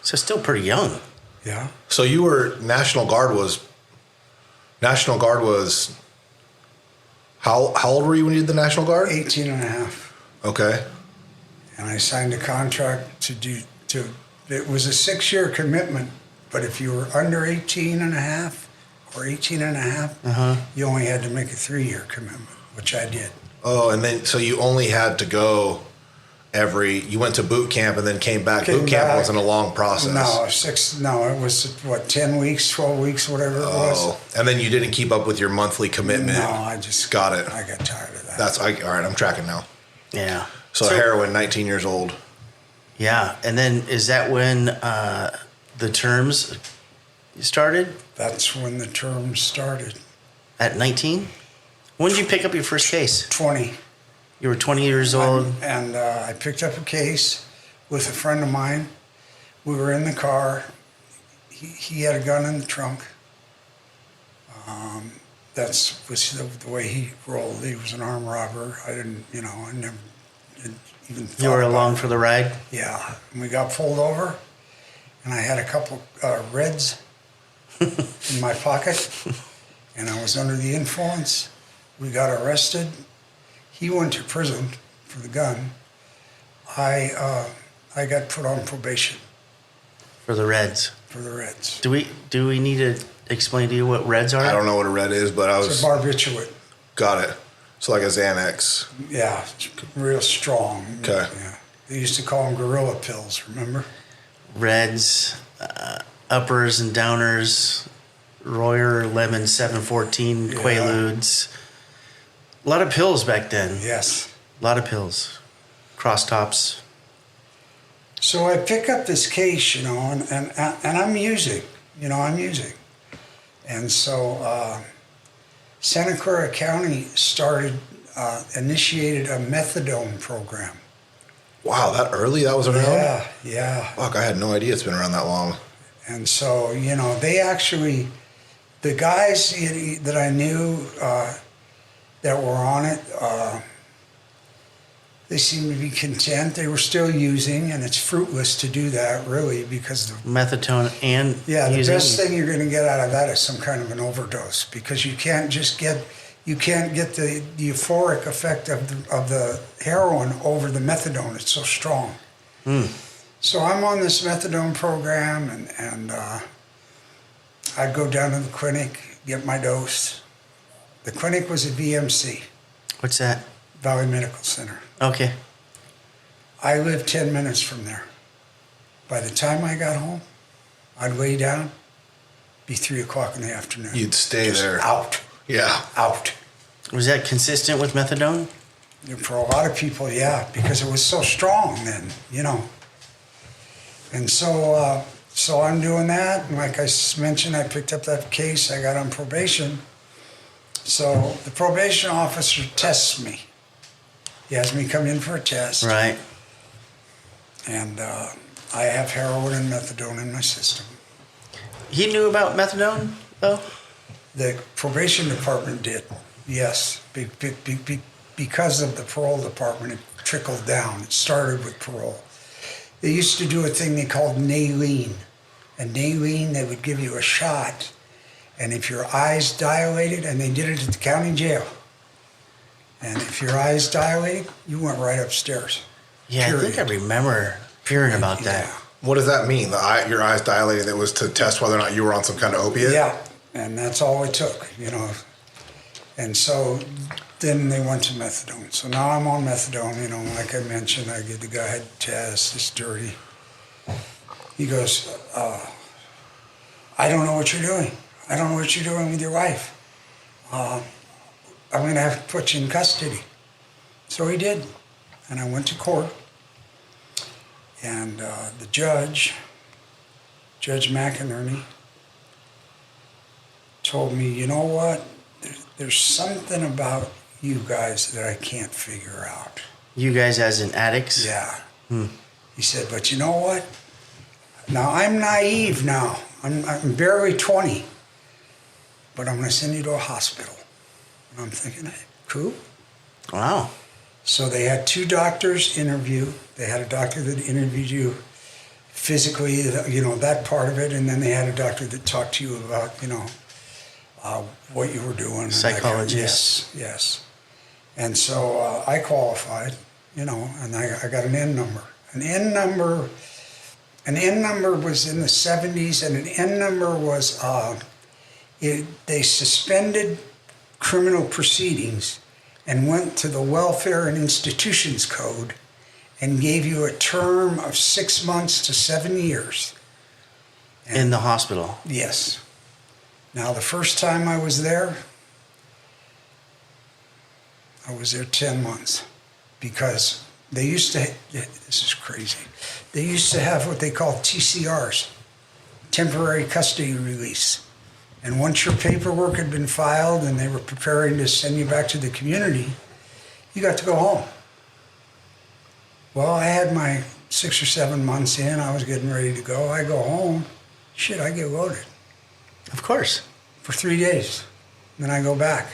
Speaker 1: So still pretty young.
Speaker 3: Yeah.
Speaker 2: So you were National Guard was how old were you when you did the National Guard?
Speaker 3: 18 and a half.
Speaker 2: Okay.
Speaker 3: And I signed a contract it was a 6-year commitment, but if you were under 18 and a half or 18 and a half, you only had to make a 3-year commitment, which I did.
Speaker 2: Oh, and then so you only had to go you went to boot camp and then came back.
Speaker 3: Came
Speaker 2: Boot camp
Speaker 3: back.
Speaker 2: wasn't a long process.
Speaker 3: No, it was 10 weeks, 12 weeks, whatever it was.
Speaker 2: Oh, and then you didn't keep up with your monthly commitment.
Speaker 3: No, I just
Speaker 2: Got it.
Speaker 3: I got tired of that.
Speaker 2: All right, I'm tracking now.
Speaker 1: Yeah.
Speaker 2: So heroin, 19 years old.
Speaker 1: Yeah, and then is that when the terms started?
Speaker 3: That's when the term started.
Speaker 1: At 19? When did you pick up your first case?
Speaker 3: 20.
Speaker 1: You were 20 years old.
Speaker 3: And I picked up a case with a friend of mine. We were in the car. He had a gun in the trunk. That was the way he rolled. He was an armed robber. I never even thought
Speaker 1: You were
Speaker 3: about
Speaker 1: along
Speaker 3: it.
Speaker 1: for the ride?
Speaker 3: Yeah. And we got pulled over, and I had a couple Reds in my pocket, and I was under the influence. We got arrested. He went to prison for the gun. I got put on probation
Speaker 1: For the Reds.
Speaker 3: for the Reds.
Speaker 1: Do we need to explain to you what Reds are?
Speaker 2: I don't know what a red is, but
Speaker 3: It's a barbiturate.
Speaker 2: got it. So like a Xanax.
Speaker 3: Yeah, real strong.
Speaker 2: Okay.
Speaker 3: Yeah. They used to call them gorilla pills, remember?
Speaker 1: Reds, uppers and downers, Royer, Lemon, 714,
Speaker 3: Yeah.
Speaker 1: Quaaludes. A lot of pills back then.
Speaker 3: Yes.
Speaker 1: A lot of pills. Cross tops.
Speaker 3: So I pick up this case, and I'm using. And so Santa Clara County initiated a methadone program.
Speaker 2: Wow, that early that was around?
Speaker 3: Yeah.
Speaker 2: Fuck, I had no idea it's been around that long.
Speaker 3: And so, they actually, the guys that I knew that were on it, they seemed to be content. They were still using, and it's fruitless to do that, really, because
Speaker 1: Methadone and
Speaker 3: the
Speaker 1: using.
Speaker 3: best thing you're going to get out of that is some kind of an overdose, because you can't get the euphoric effect of the heroin over the methadone. It's so strong. So I'm on this methadone program, and I'd go down to the clinic, get my dose. The clinic was at VMC,
Speaker 1: What's that?
Speaker 3: Valley Medical Center.
Speaker 1: Okay.
Speaker 3: I lived 10 minutes from there. By the time I got home, I'd lay down, be 3 o'clock in the afternoon.
Speaker 2: You'd stay
Speaker 3: Just
Speaker 2: there.
Speaker 3: Out.
Speaker 2: Yeah.
Speaker 3: Out.
Speaker 1: Was that consistent with methadone?
Speaker 3: For a lot of people, yeah, because it was so strong then, And so I'm doing that. And like I mentioned, I picked up that case. I got on probation. So the probation officer tests me. He has me come in for a test.
Speaker 1: Right.
Speaker 3: And I have heroin and methadone in my system.
Speaker 1: He knew about methadone, though?
Speaker 3: The probation department did, yes, because of the parole department, it trickled down. It started with parole. They used to do a thing they called Naline. And Naline, they would give you a shot, and if your eyes dilated, and they did it at the county jail, and if your eyes dilated, you went right upstairs.
Speaker 1: Yeah, I think I remember hearing about that.
Speaker 3: Yeah.
Speaker 2: What does that mean? Your eyes dilated? It was to test whether or not you were on some kind of opiate?
Speaker 3: Yeah, and that's all it took, you know. And so then they went to methadone. So now I'm on methadone, you know, like I mentioned, I give the guy a test, it's dirty. He goes, I don't know what you're doing. I don't know what you're doing with your wife. I'm going to have to put you in custody. So he did. And I went to court. And the judge, Judge McInerney, told me, you know what? There's something about you guys that I can't figure out.
Speaker 1: You guys as in addicts?
Speaker 3: Yeah. He said, but you know what? Now, I'm naive now. I'm barely 20. But I'm going to send you to a hospital. And I'm thinking, hey, cool.
Speaker 1: Wow.
Speaker 3: So they had two doctors interview. They had a doctor that interviewed you physically, you know, that part of it. And then they had a doctor that talked to you about, you know, what you were doing.
Speaker 1: Psychologist.
Speaker 3: Yes. And so I qualified, you know, and I got an N number. An N number was in the 70s, and an N number was, they suspended criminal proceedings and went to the Welfare and Institutions Code and gave you a term of 6 months to 7 years.
Speaker 1: In the hospital?
Speaker 3: Yes. Now, the first time I was there 10 months because they used to, this is crazy, they used to have what they call TCRs, temporary custody release. And once your paperwork had been filed and they were preparing to send you back to the community, you got to go home. Well, I had my 6 or 7 months in, I was getting ready to go. I go home, shit, I get loaded.
Speaker 1: Of course.
Speaker 3: For 3 days. Then I go back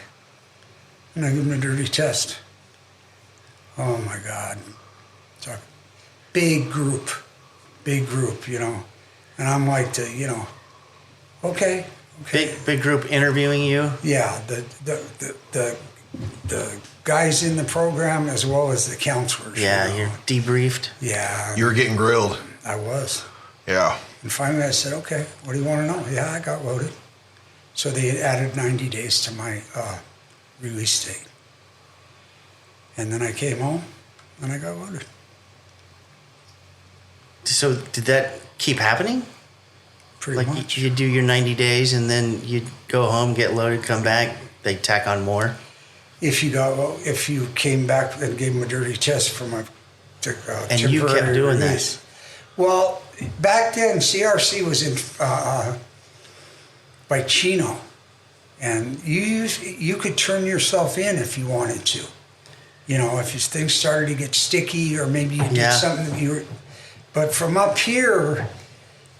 Speaker 3: and I give them a dirty test. Oh my God. It's a big group, you know. And I'm like, okay.
Speaker 1: Big group interviewing you?
Speaker 3: Yeah, the guys in the program as well as the counselors.
Speaker 1: Yeah,
Speaker 3: you know.
Speaker 1: you're debriefed.
Speaker 3: Yeah.
Speaker 2: You were getting grilled.
Speaker 3: I was.
Speaker 2: Yeah.
Speaker 3: And finally I said, okay, what do you want to know? Yeah, I got loaded. So they had added 90 days to my release date. And then I came home and I got loaded.
Speaker 1: So did that keep happening?
Speaker 3: Pretty
Speaker 1: Like
Speaker 3: much.
Speaker 1: you do your 90 days and then you'd go home, get loaded, come back, they tack on more?
Speaker 3: If you came back and gave them a dirty test from a
Speaker 1: And you kept doing
Speaker 3: release.
Speaker 1: that?
Speaker 3: Well, back then CRC was in by Chino, and you could turn yourself in if you wanted to. You know, if things started to get sticky, or maybe you did something that you were. But from up here,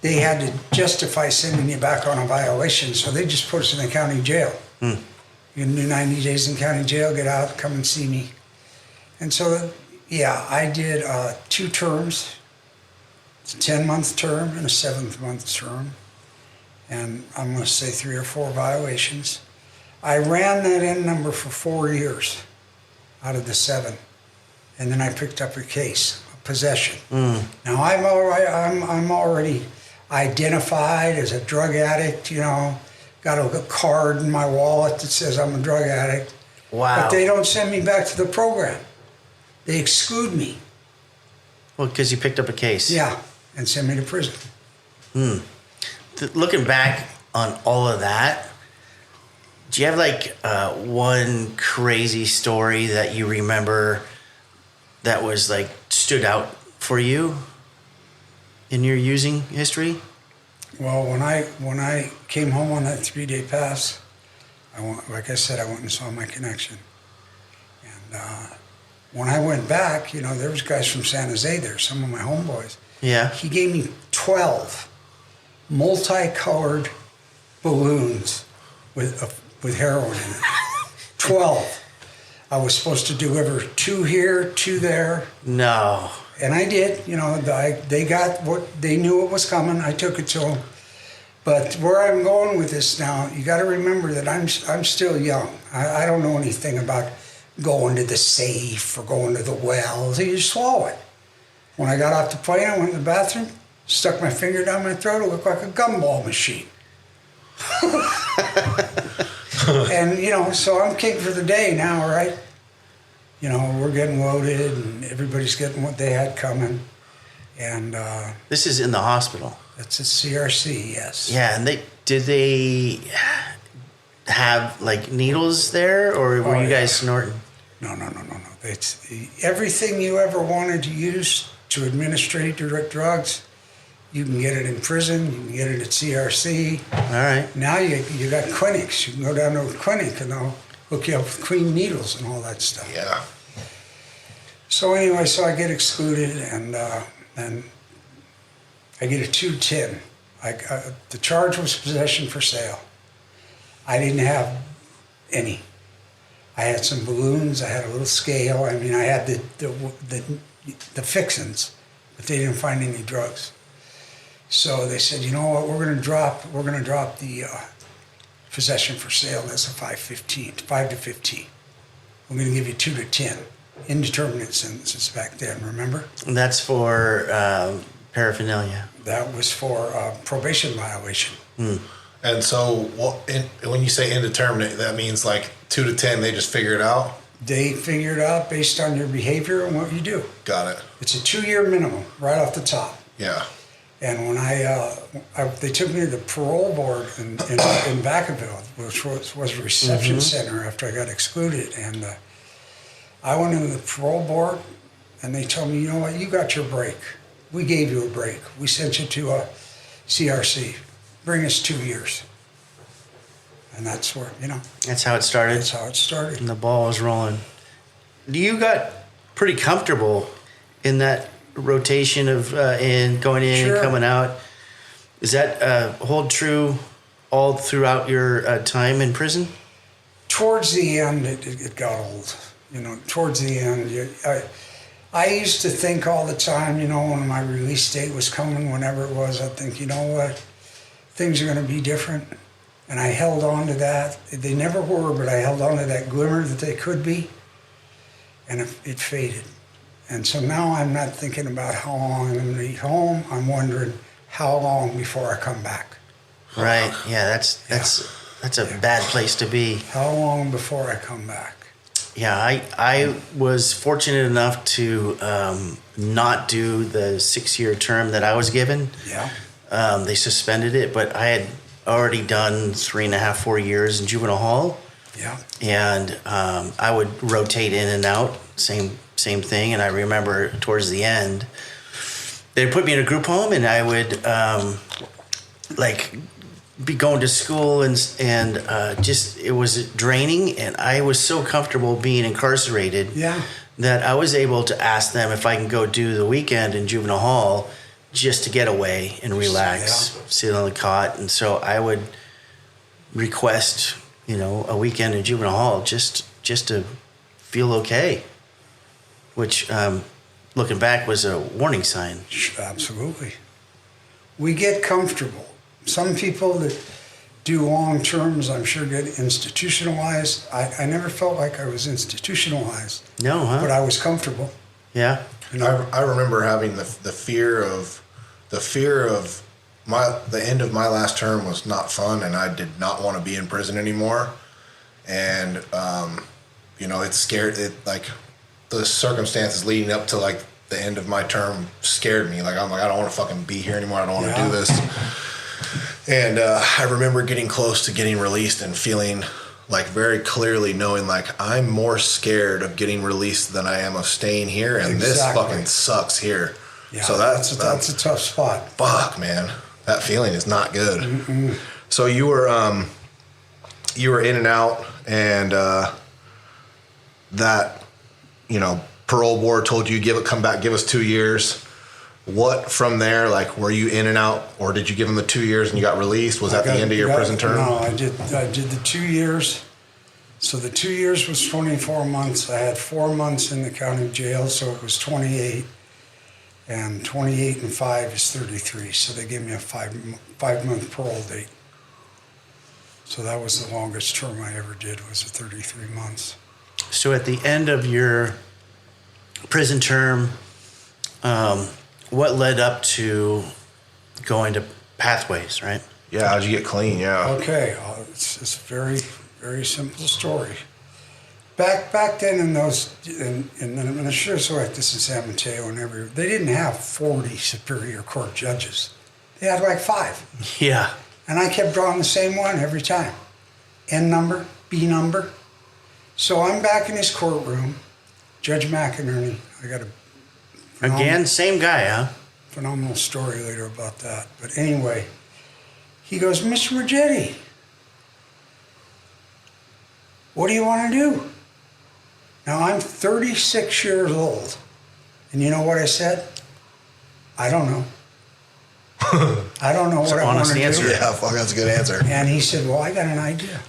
Speaker 3: they had to justify sending you back on a violation, so they just put us in the county jail. You can do 90 days in county jail, get out, come and see me. And so, yeah, I did 2 terms. It's a 10-month term and a 7th-month term. And I'm going to say 3 or 4 violations. I ran that N number for 4 years out of the 7. And then I picked up a case, a possession. Now, I'm already identified as a drug addict, you know, got a card in my wallet that says I'm a drug addict.
Speaker 1: Wow.
Speaker 3: But they don't send me back to the program. They exclude me.
Speaker 1: Well, because you picked up a case.
Speaker 3: Yeah, and send me to prison.
Speaker 1: Looking back on all of that, do you have like one crazy story that you remember that was like stood out for you in your using history?
Speaker 3: Well, when I came home on that 3-day pass, like I said, I went and saw my connection. And when I went back, you know, there was guys from San Jose there, some of my homeboys.
Speaker 1: Yeah.
Speaker 3: He gave me 12 multicolored balloons with heroin in it. 12. I was supposed to deliver 2 here, 2 there.
Speaker 1: No.
Speaker 3: And I did, they got what they knew what was coming. I took it to them. But where I'm going with this now, you got to remember that I'm still young. I don't know anything about going to the safe or going to the well. You just swallow it. When I got off the plane, I went to the bathroom, stuck my finger down my throat. It looked like a gumball machine. And so I'm king for the day now, right? We're getting loaded, and everybody's getting what they had coming. And
Speaker 1: This is in the hospital.
Speaker 3: it's a CRC, yes.
Speaker 1: Yeah, and did they have like needles there, or were you guys snorting?
Speaker 3: No. It's everything you ever wanted to use to administrate drugs. You can get it in prison. You can get it at CRC.
Speaker 1: All right.
Speaker 3: Now you got clinics. You can go down to a clinic and they'll hook you up with clean needles and all that stuff.
Speaker 2: Yeah.
Speaker 3: So anyway, I get excluded and I get a 210. The charge was possession for sale. I didn't have any. I had some balloons. I had a little scale. I mean, I had the fixins, but they didn't find any drugs. So they said, you know what? We're going to drop the possession for sale. That's a 5 to 15. We're going to give you 2 to 10. Indeterminate sentences back then. Remember?
Speaker 1: And that's for paraphernalia.
Speaker 3: That was for probation violation.
Speaker 2: And so, when you say indeterminate, that means like 2 to 10. They just figure it out.
Speaker 3: They figure it out based on your behavior and what you do.
Speaker 2: Got it.
Speaker 3: It's a 2-year minimum right off the top.
Speaker 2: Yeah.
Speaker 3: And when they took me to the parole board in Vacaville, which was a reception center after I got excluded, and I went into the parole board, and they told me, you know what, you got your break. We gave you a break. We sent you to a CRC. Bring us 2 years. And that's where,
Speaker 1: That's how it started.
Speaker 3: that's how it started.
Speaker 1: And the ball was rolling. You got pretty comfortable in that rotation of going in
Speaker 3: Sure.
Speaker 1: and coming out. Is that hold true all throughout your time in prison?
Speaker 3: Towards the end, it got old. Towards the end, I used to think all the time, when my release date was coming, whenever it was, I'd think, you know what, things are going to be different. And I held on to that. They never were, but I held on to that glimmer that they could be. And it faded. And so now I'm not thinking about how long I'm going to be home. I'm wondering how long before I come back.
Speaker 1: Right. Yeah, that's a bad place to be.
Speaker 3: How long before I come back?
Speaker 1: Yeah, I was fortunate enough to not do the 6-year term that I was given.
Speaker 3: Yeah.
Speaker 1: They suspended it, but I had already done 3.5, 4 years in juvenile hall.
Speaker 3: Yeah.
Speaker 1: And I would rotate in and out, same thing. And I remember towards the end, they'd put me in a group home, and I would be going to school and just it was draining. And I was so comfortable being incarcerated that I was able to ask them if I can go do the weekend in juvenile hall just to get away and relax, sit on the cot. And so I would request, a weekend in juvenile hall just to feel okay, which looking back was a warning sign.
Speaker 3: Absolutely. We get comfortable. Some people that do long terms, I'm sure, get institutionalized. I never felt like I was institutionalized.
Speaker 1: No, huh?
Speaker 3: But I was comfortable.
Speaker 1: Yeah.
Speaker 2: I remember having the fear of the end of my last term was not fun, and I did not want to be in prison anymore. And it scared it, like the circumstances leading up to like the end of my term scared me. Like I'm like, I don't want to fucking be here anymore. I don't want to do this. And I remember getting close to getting released and feeling like very clearly knowing like I'm more scared of getting released than I am of staying here, and this fucking sucks here.
Speaker 3: Yeah,
Speaker 2: so
Speaker 3: that's a tough spot.
Speaker 2: Fuck, man, that feeling is not good. Mm-mm. So you were in and out, and that parole board told you come back, give us 2 years. what from there? Like, were you in and out, or did you give them the 2 years and you got released? Was that the end of your prison term?
Speaker 3: No, I did the 2 years. So the 2 years was 24 months. I had 4 months in the county jail, so it was 28. And 28 and 5 is 33. So they gave me a 5-month parole date. So that was the longest term I ever did, was 33 months.
Speaker 1: So at the end of your prison term, what led up to going to Pathways, right?
Speaker 2: Yeah, how'd you get clean? Yeah.
Speaker 3: Okay, it's a very, very simple story. Back then in those, in the Sheriff's Office in San Mateo and everywhere, they didn't have 40 Superior Court judges. They had like 5.
Speaker 1: Yeah.
Speaker 3: And I kept drawing the same one every time. N number, B number. So I'm back in his courtroom. Judge McInerney, I got a
Speaker 1: Again, same guy, huh?
Speaker 3: phenomenal story later about that. But anyway, he goes, Mr. Rigetti, what do you want to do? Now I'm 36 years old. And you know what I said? I don't know. I don't know what I want to do.
Speaker 1: answer.
Speaker 2: Yeah, fuck, that's a good answer.
Speaker 3: And he said, well, I got an idea.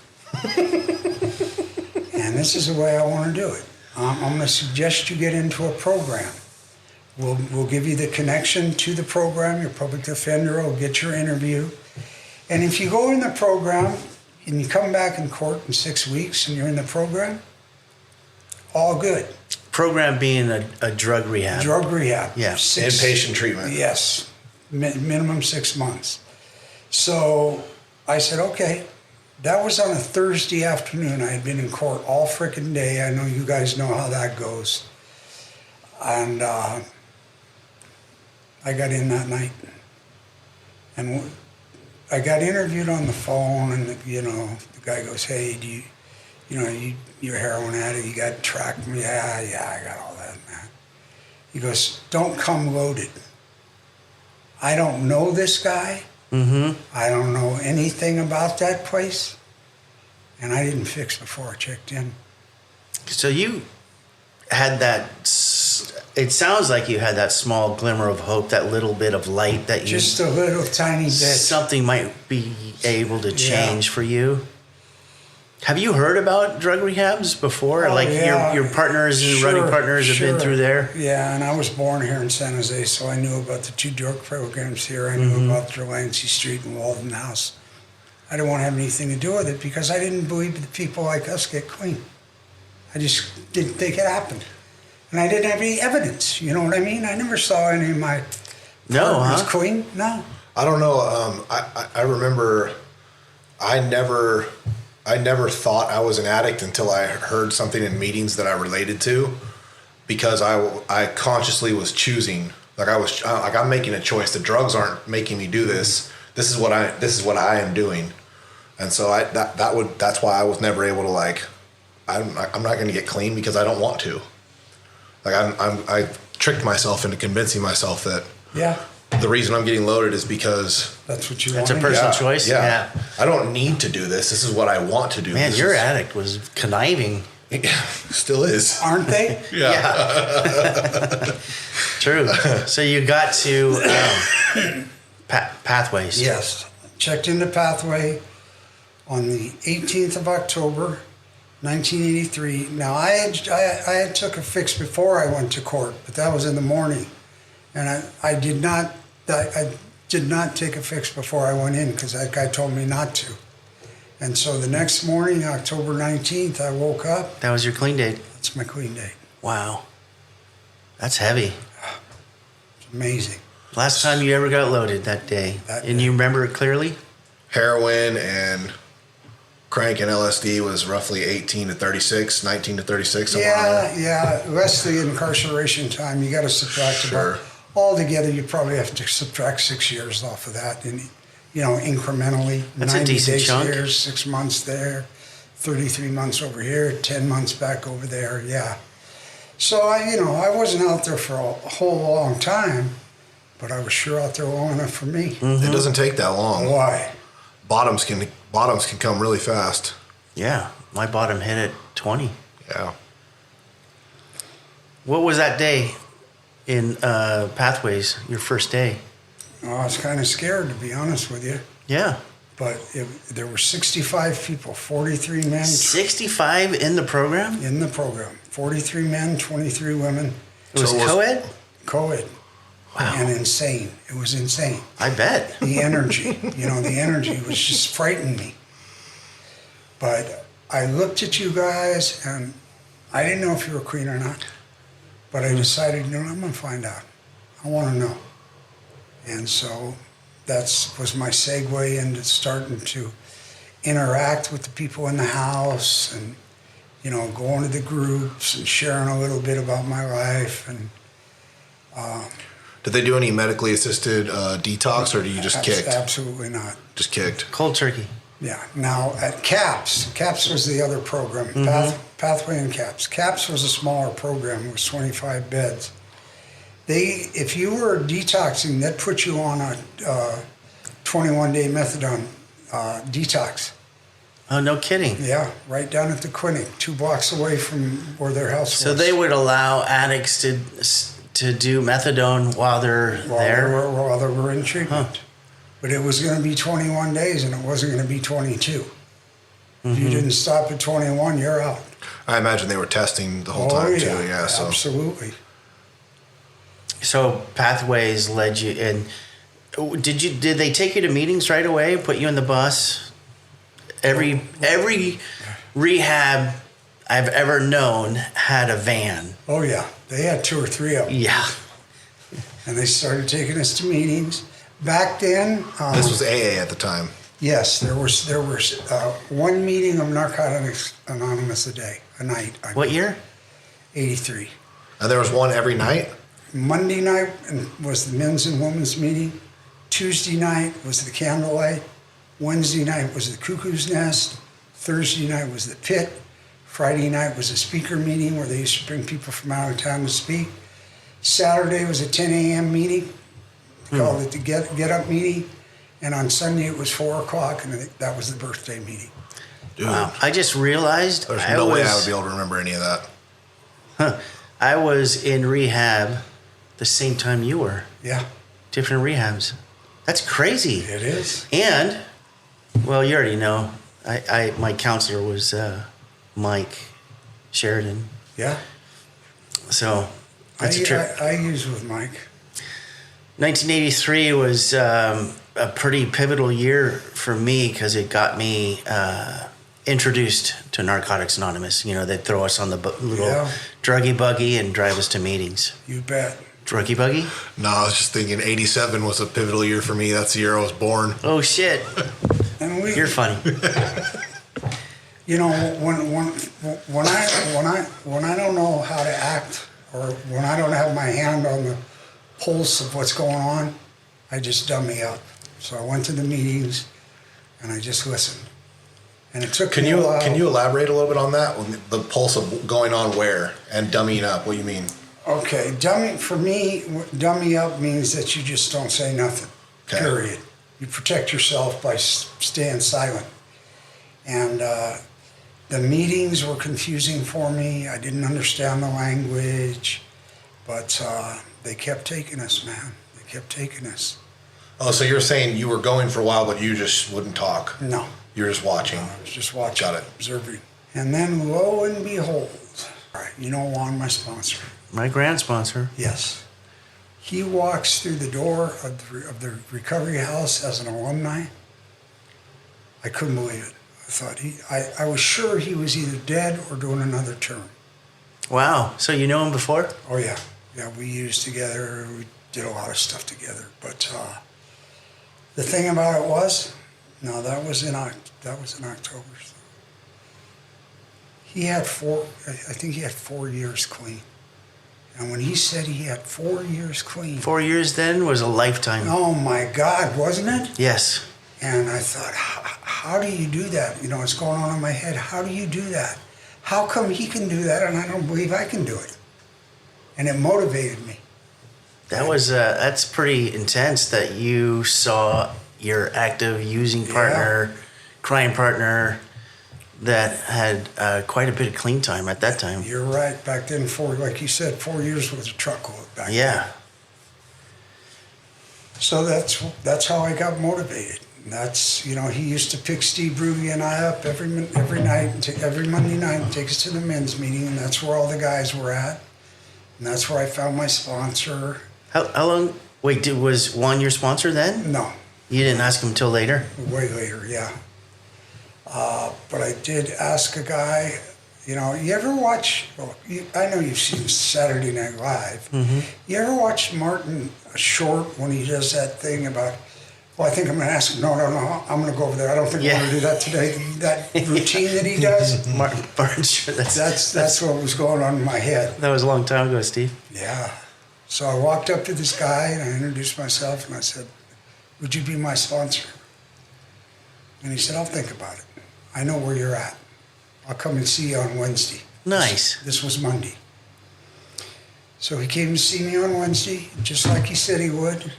Speaker 3: And this is the way I want to do it. I'm going to suggest you get into a program. We'll give you the connection to the program. Your public defender will get your interview. And if you go in the program and you come back in court in 6 weeks and you're in the program, all good.
Speaker 1: Program being a drug rehab.
Speaker 3: Drug rehab.
Speaker 1: Yeah.
Speaker 2: Inpatient treatment.
Speaker 3: Yes. Minimum 6 months. So I said, okay. That was on a Thursday afternoon. I had been in court all frickin' day. I know you guys know how that goes. And I got in that night. And I got interviewed on the phone, and the guy goes, hey, you're a heroin addict, you got tracked? Yeah, I got all that, man. He goes, don't come loaded. I don't know this guy.
Speaker 1: Mm-hmm.
Speaker 3: I don't know anything about that place. And I didn't fix before I checked in.
Speaker 1: So you had that, it sounds like you had that small glimmer of hope, that little bit of light that you...
Speaker 3: Just a little tiny bit.
Speaker 1: Something might be able to change for you. Have you heard about drug rehabs before?
Speaker 3: Oh,
Speaker 1: like
Speaker 3: yeah.
Speaker 1: your partners and running partners have been through there?
Speaker 3: Yeah, and I was born here in San Jose, so I knew about the 2 drug programs here. I knew about Delancey Street and Walden House. I didn't want to have anything to do with it because I didn't believe that people like us get clean. I just didn't think it happened. And I didn't have any evidence, you know what I mean? I never saw any of my partners clean, no.
Speaker 2: I don't know. I remember I never thought I was an addict until I heard something in meetings that I related to, because I consciously was choosing, I'm making a choice. The drugs aren't making me do this. This is what I am doing. And so that's why I was never able to I'm not going to get clean because I don't want to. I tricked myself into convincing myself that the reason I'm getting loaded is because
Speaker 3: that's what you
Speaker 1: want. It's a
Speaker 3: wanted.
Speaker 1: personal choice.
Speaker 2: Yeah. I don't need to do this. This is what I want to do.
Speaker 1: Man, your addict was conniving.
Speaker 2: Still is.
Speaker 3: Aren't they?
Speaker 2: Yeah.
Speaker 1: True. So you got to Pathways.
Speaker 3: Yes. Checked into Pathway on the 18th of October, 1983. Now, I had took a fix before I went to court, but that was in the morning. And I did not take a fix before I went in because that guy told me not to. And so the next morning, October 19th, I woke up.
Speaker 1: That was your clean date.
Speaker 3: That's my clean date.
Speaker 1: Wow. That's heavy.
Speaker 3: It's amazing.
Speaker 1: Last time you ever got loaded that day. And you remember it clearly?
Speaker 2: Heroin and crank and LSD was roughly 18 to 36, 19 to 36.
Speaker 3: Yeah. Less the incarceration time. You got to subtract about. Altogether, you probably have to subtract 6 years off of that, and incrementally.
Speaker 1: That's a decent chunk.
Speaker 3: Years, 6 months there, 33 months over here, 10 months back over there. Yeah. So I wasn't out there for a whole long time, but I was sure out there long enough for me.
Speaker 2: Mm-hmm. It doesn't take that long.
Speaker 3: Why?
Speaker 2: Bottoms can come really fast.
Speaker 1: Yeah, my bottom hit at 20.
Speaker 2: Yeah.
Speaker 1: What was that day? in Pathways your first day?
Speaker 3: I was kind of scared, to be honest with you.
Speaker 1: Yeah.
Speaker 3: But there were 65 people, 43 men
Speaker 1: 65 in the program?
Speaker 3: in the program. 43 men, 23 women,
Speaker 1: It was
Speaker 2: So it was-
Speaker 1: co-ed?
Speaker 3: co-ed.
Speaker 1: Wow.
Speaker 3: And insane. It was insane.
Speaker 1: I bet.
Speaker 3: The energy, the energy was just frightening me. But I looked at you guys and I didn't know if you were queen or not. But I decided, I'm going to find out. I want to know. And so that was my segue into starting to interact with the people in the house and, going to the groups and sharing a little bit about my life. And
Speaker 2: Did they do any medically assisted detox, or do you just kicked?
Speaker 3: Absolutely not.
Speaker 2: Just kicked.
Speaker 1: Cold turkey.
Speaker 3: Yeah. Now at CAPS was the other program, Pathway and CAPS. CAPS was a smaller program. It was 25 beds. If you were detoxing, they'd put you on a 21-day methadone detox.
Speaker 1: Oh, no kidding.
Speaker 3: Yeah, right down at the clinic, 2 blocks away from where their house
Speaker 1: So
Speaker 3: was.
Speaker 1: they would allow addicts to do methadone while they're there?
Speaker 3: While they were in treatment. But it was going to be 21 days, and it wasn't going to be 22. If you didn't stop at 21, you're out.
Speaker 2: I imagine they were testing the whole time too. Yeah. So
Speaker 3: Absolutely.
Speaker 1: So Pathways led you in. Did they take you to meetings right away? Put you in the bus? Every rehab I've ever known had a van.
Speaker 3: Oh, yeah. They had 2 or 3 of them.
Speaker 1: Yeah.
Speaker 3: And they started taking us to meetings. Back then,
Speaker 2: this was AA at the time.
Speaker 3: yes, there was one meeting of Narcotics Anonymous a night.
Speaker 1: What year?
Speaker 3: 83.
Speaker 2: And there was one every night.
Speaker 3: Monday night was the men's and women's meeting. Tuesday night was the candlelight. Wednesday night was the cuckoo's nest. Thursday night was the pit. Friday night was a speaker meeting where they used to bring people from out of town to speak. Saturday was a 10 a.m. meeting. They called it the get up meeting. And on Sunday it was 4 o'clock, and that was the birthday meeting.
Speaker 2: Dude,
Speaker 1: Wow. I just realized
Speaker 2: there's no way I would be able to remember any of that.
Speaker 1: I was in rehab the same time you were.
Speaker 3: Yeah,
Speaker 1: Different rehabs. That's crazy.
Speaker 3: it is.
Speaker 1: And, well, you already know, my counselor was Mike Sheridan.
Speaker 3: Yeah.
Speaker 1: So that's a trip.
Speaker 3: I use with Mike.
Speaker 1: 1983 was a pretty pivotal year for me because it got me introduced to Narcotics Anonymous. They'd throw us on the little
Speaker 3: Yeah.
Speaker 1: druggy buggy and drive us to meetings.
Speaker 3: You bet.
Speaker 1: Druggy buggy?
Speaker 2: No, I was just thinking 87 was a pivotal year for me. That's the year I was born.
Speaker 1: Oh, shit.
Speaker 3: And
Speaker 1: You're funny.
Speaker 3: when I don't know how to act, or when I don't have my hand on the pulse of what's going on, I just dummy up. So I went to the meetings and I just listened. And it took
Speaker 2: Can
Speaker 3: me
Speaker 2: you
Speaker 3: a while.
Speaker 2: can you elaborate a little bit on that? The pulse of going on where and dummying up. What do you mean?
Speaker 3: Okay, dummy up means that you just don't say nothing.
Speaker 2: Okay.
Speaker 3: Period. You protect yourself by staying silent. And the meetings were confusing for me. I didn't understand the language, but they kept taking us, man. They kept taking us.
Speaker 2: Oh, so you're saying you were going for a while, but you just wouldn't talk.
Speaker 3: No,
Speaker 2: You were just watching.
Speaker 3: I was just watching,
Speaker 2: Got it.
Speaker 3: observing. And then lo and behold, all right, Juan, my sponsor.
Speaker 1: My grand sponsor.
Speaker 3: Yes. He walks through the door of the recovery house as an alumni. I couldn't believe it. I thought I was sure he was either dead or doing another term.
Speaker 1: Wow. So you know him before?
Speaker 3: Oh yeah. Yeah, we used together, we did a lot of stuff together. But the thing about it was, no, that was in October. So. He had I think he had 4 years clean. And when he said he had 4 years clean,
Speaker 1: 4 years then was a lifetime.
Speaker 3: oh my God, wasn't it?
Speaker 1: Yes.
Speaker 3: And I thought, how do you do that? It's going on in my head. How do you do that? How come he can do that and I don't believe I can do it? And it motivated me.
Speaker 1: That's pretty intense that you saw your active using partner, crime partner, that had quite a bit of clean time at that time.
Speaker 3: You're right. Back then, like you said, 4 years was a truckload back then.
Speaker 1: Yeah.
Speaker 3: So that's how I got motivated. That's, he used to pick Steve Ruby and I up every night, every Monday night, and take us to the men's meeting, and that's where all the guys were at. And that's where I found my sponsor.
Speaker 1: How long? Wait, was Juan your sponsor then?
Speaker 3: No,
Speaker 1: You didn't ask him till later?
Speaker 3: way later, yeah. But I did ask a guy, you ever watch, I know you've seen Saturday Night Live.
Speaker 1: Mm-hmm.
Speaker 3: You ever watch Martin Short when he does that thing about, I think I'm going to ask him, no, I'm going to go over there. I don't think I'm going to do that today. That routine that he does,
Speaker 1: Martin Short,
Speaker 3: that's what was going on in my head.
Speaker 1: that was a long time ago, Steve.
Speaker 3: Yeah. So I walked up to this guy and I introduced myself and I said, would you be my sponsor? And he said, I'll think about it. I know where you're at. I'll come and see you on Wednesday.
Speaker 1: Nice.
Speaker 3: This was Monday. So he came to see me on Wednesday, just like he said he would.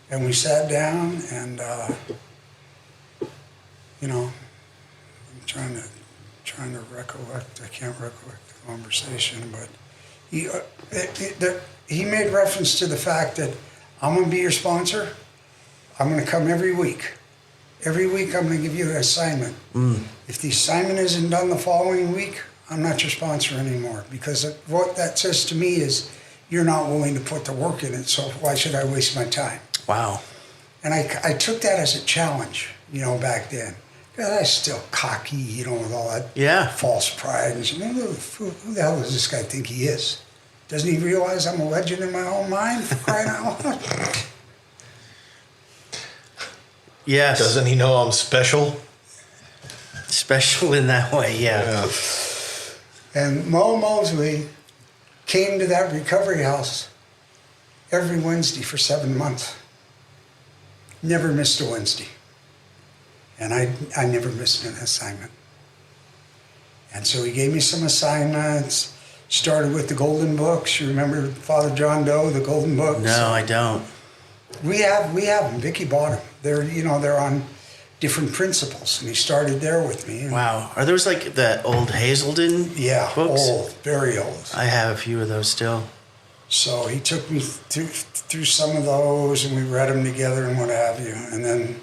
Speaker 3: And we sat down and, I'm trying to recollect. I can't recollect the conversation, but he made reference to the fact that I'm going to be your sponsor. I'm going to come every week. Every week I'm going to give you an assignment. If the assignment isn't done the following week, I'm not your sponsor anymore, because what that says to me is you're not willing to put the work in it, so why should I waste my time?
Speaker 1: Wow.
Speaker 3: And I took that as a challenge, back then. Because I was still cocky, with all that false pride. And said, who the hell does this guy think he is? Doesn't he realize I'm a legend in my own mind, for crying out loud?
Speaker 1: Yes.
Speaker 2: Doesn't he know I'm special?
Speaker 1: Special in that way, yeah.
Speaker 3: And Mo Mosley came to that recovery house every Wednesday for 7 months. Never missed a Wednesday. And I never missed an assignment. And so he gave me some assignments, started with the Golden Books. You remember Father John Doe, the Golden Books?
Speaker 1: No, I don't.
Speaker 3: We have them. Vicky bought them. They're on different principles, and he started there with me.
Speaker 1: Wow. Are those like the old Hazelden books?
Speaker 3: Old, very old.
Speaker 1: I have a few of those still.
Speaker 3: So he took me through some of those, and we read them together and what have you. And then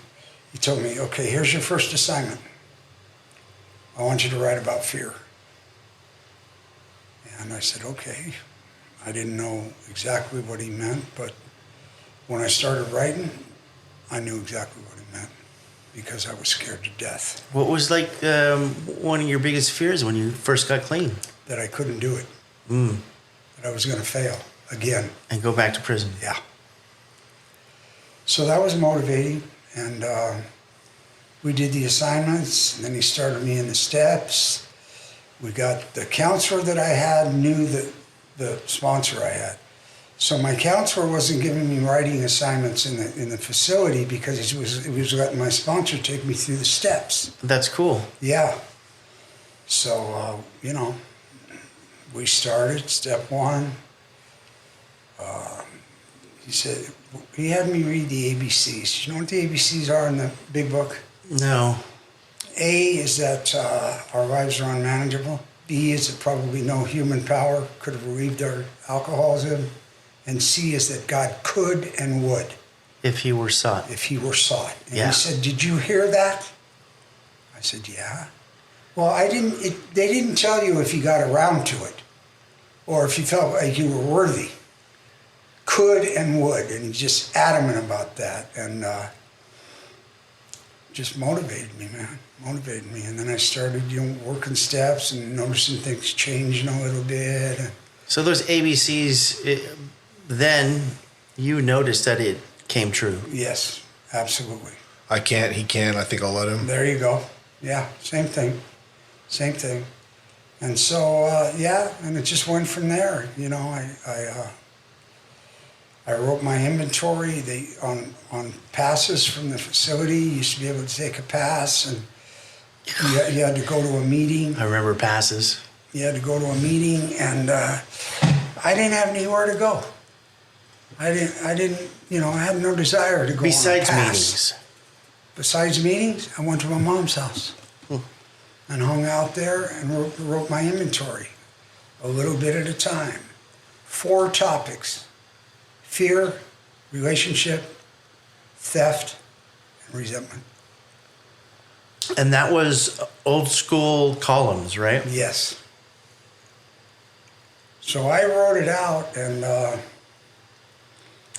Speaker 3: he told me, okay, here's your first assignment. I want you to write about fear. And I said, okay. I didn't know exactly what he meant, but when I started writing, I knew exactly what he meant, because I was scared to death.
Speaker 1: What was like one of your biggest fears when you first got clean?
Speaker 3: That I couldn't do it. That I was going to fail again.
Speaker 1: And go back to prison.
Speaker 3: Yeah. So that was motivating, and we did the assignments, and then he started me in the steps. We got the counselor that I had knew the sponsor I had. So my counselor wasn't giving me writing assignments in the facility, because he was letting my sponsor take me through the steps.
Speaker 1: That's cool.
Speaker 3: Yeah. So, we started step one. He had me read the ABCs. You know what the ABCs are in the big book?
Speaker 1: No.
Speaker 3: A is that our lives are unmanageable. B is that probably no human power could have relieved our alcoholism. And C is that God could and would.
Speaker 1: If he were sought.
Speaker 3: If he were sought. And
Speaker 1: Yeah.
Speaker 3: he said, did you hear that? I said, yeah. Well, they didn't tell you if you got around to it, or if you felt like you were worthy. Could and would, and he's just adamant about that, and just motivated me, man. Motivated me, and then I started, working steps and noticing things changing a little bit.
Speaker 1: So those ABCs, then you noticed that it came true.
Speaker 3: Yes, absolutely.
Speaker 2: I can't, he can. I think I'll let him.
Speaker 3: There you go. Yeah, same thing. And so, and it just went from there. I wrote my inventory. On passes from the facility, you used to be able to take a pass, and you had to go to a meeting.
Speaker 1: I remember passes.
Speaker 3: You had to go to a meeting, and I didn't have anywhere to go. I didn't. I had no desire to go.
Speaker 1: Besides
Speaker 3: on a pass.
Speaker 1: meetings.
Speaker 3: Besides meetings, I went to my mom's house. and hung out there and wrote my inventory, a little bit at a time. 4 topics: fear, relationship, theft, and resentment.
Speaker 1: And that was old school columns, right?
Speaker 3: Yes. So I wrote it out, and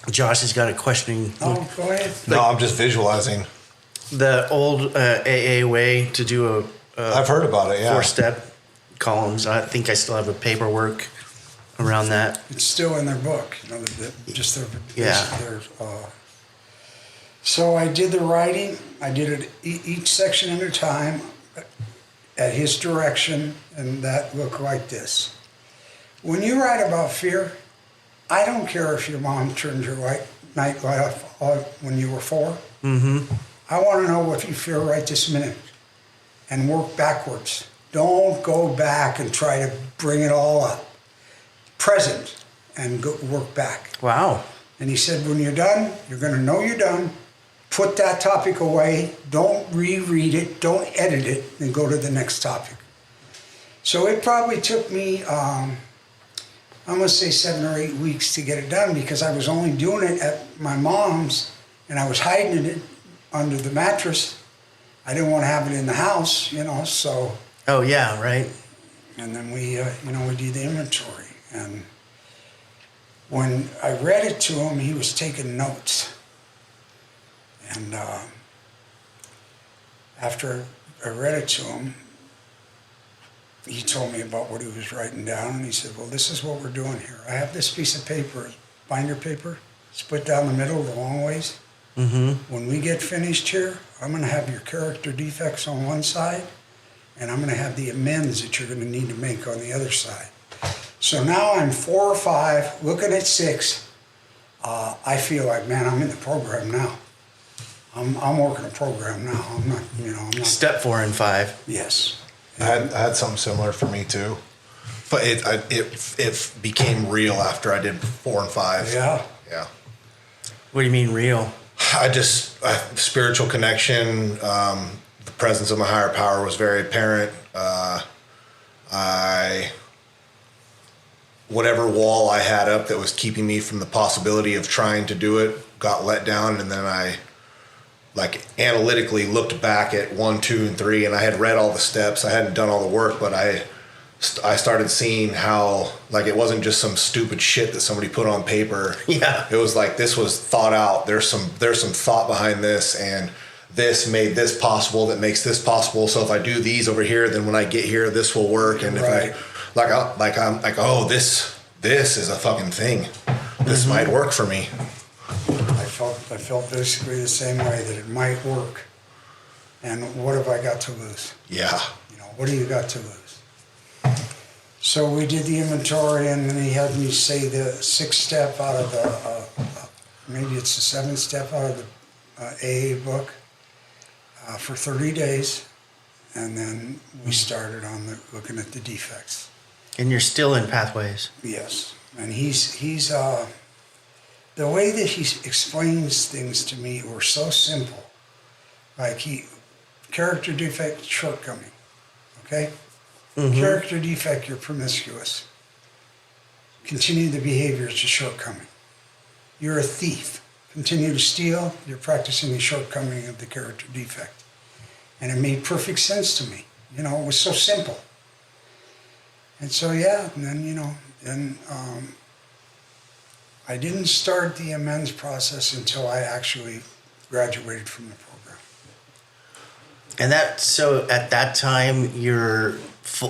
Speaker 1: Josh has got a questioning.
Speaker 3: oh, go ahead.
Speaker 2: No, I'm just visualizing.
Speaker 1: The old AA way to do
Speaker 2: I've heard about it. Yeah.
Speaker 1: 4-step columns. I think I still have a paperwork around that.
Speaker 3: It's still in their book, you know, just their,
Speaker 1: Yeah.
Speaker 3: their so I did the writing. I did it each section at a time at his direction, and that looked like this. When you write about fear, I don't care if your mom turned your night light off when you were 4.
Speaker 1: Mm-hmm.
Speaker 3: I want to know what you feel right this minute and work backwards. Don't go back and try to bring it all up. Present and go work back.
Speaker 1: Wow.
Speaker 3: And he said, when you're done, you're going to know you're done. Put that topic away. Don't reread it. Don't edit it, and go to the next topic. So it probably took me, I'm going to say 7 or 8 weeks to get it done, because I was only doing it at my mom's, and I was hiding it under the mattress. I didn't want to have it in the house, you know, so.
Speaker 1: Oh, yeah, right.
Speaker 3: And then we did the inventory. And when I read it to him, he was taking notes. And after I read it to him, he told me about what he was writing down. And he said, well, this is what we're doing here. I have this piece of paper, binder paper, split down the middle the long ways.
Speaker 1: Mm-hmm.
Speaker 3: When we get finished here, I'm going to have your character defects on one side, and I'm going to have the amends that you're going to need to make on the other side. So now I'm 4 or 5, looking at 6. I feel like, man, I'm in the program now. I'm working a program now. I'm not, I'm not.
Speaker 1: Step 4 and 5.
Speaker 3: Yes.
Speaker 2: I had something similar for me too, but it became real after I did 4 and 5.
Speaker 3: Yeah.
Speaker 2: Yeah.
Speaker 1: What do you mean real?
Speaker 2: Spiritual connection, the presence of my higher power was very apparent. Whatever wall I had up that was keeping me from the possibility of trying to do it got let down, and then I analytically looked back at 1, 2, and 3, and I had read all the steps. I hadn't done all the work, but I started seeing how it wasn't just some stupid shit that somebody put on paper.
Speaker 1: Yeah.
Speaker 2: It was like this was thought out. There's some thought behind this, and this made this possible that makes this possible. So if I do these over here, then when I get here, this will work. And
Speaker 3: right.
Speaker 2: if I'm like, oh, this is a fucking thing. This might work for me.
Speaker 3: I felt basically the same way, that it might work. And what have I got to lose?
Speaker 2: Yeah.
Speaker 3: What do you got to lose? So we did the inventory, and then he had me say the 6th step out of the, maybe it's the 7th step out of the AA book for 30 days. And then we started on looking at the defects.
Speaker 1: And you're still in Pathways.
Speaker 3: Yes. And he's the way that he explains things to me were so simple. Character defect, shortcoming. Okay?
Speaker 1: Mm-hmm.
Speaker 3: Character defect, you're promiscuous. Continue the behavior, it's a shortcoming. You're a thief. Continue to steal, you're practicing the shortcoming of the character defect. And it made perfect sense to me. It was so simple. And so, yeah, and then, I didn't start the amends process until I actually graduated from the program.
Speaker 1: And so at that time, you're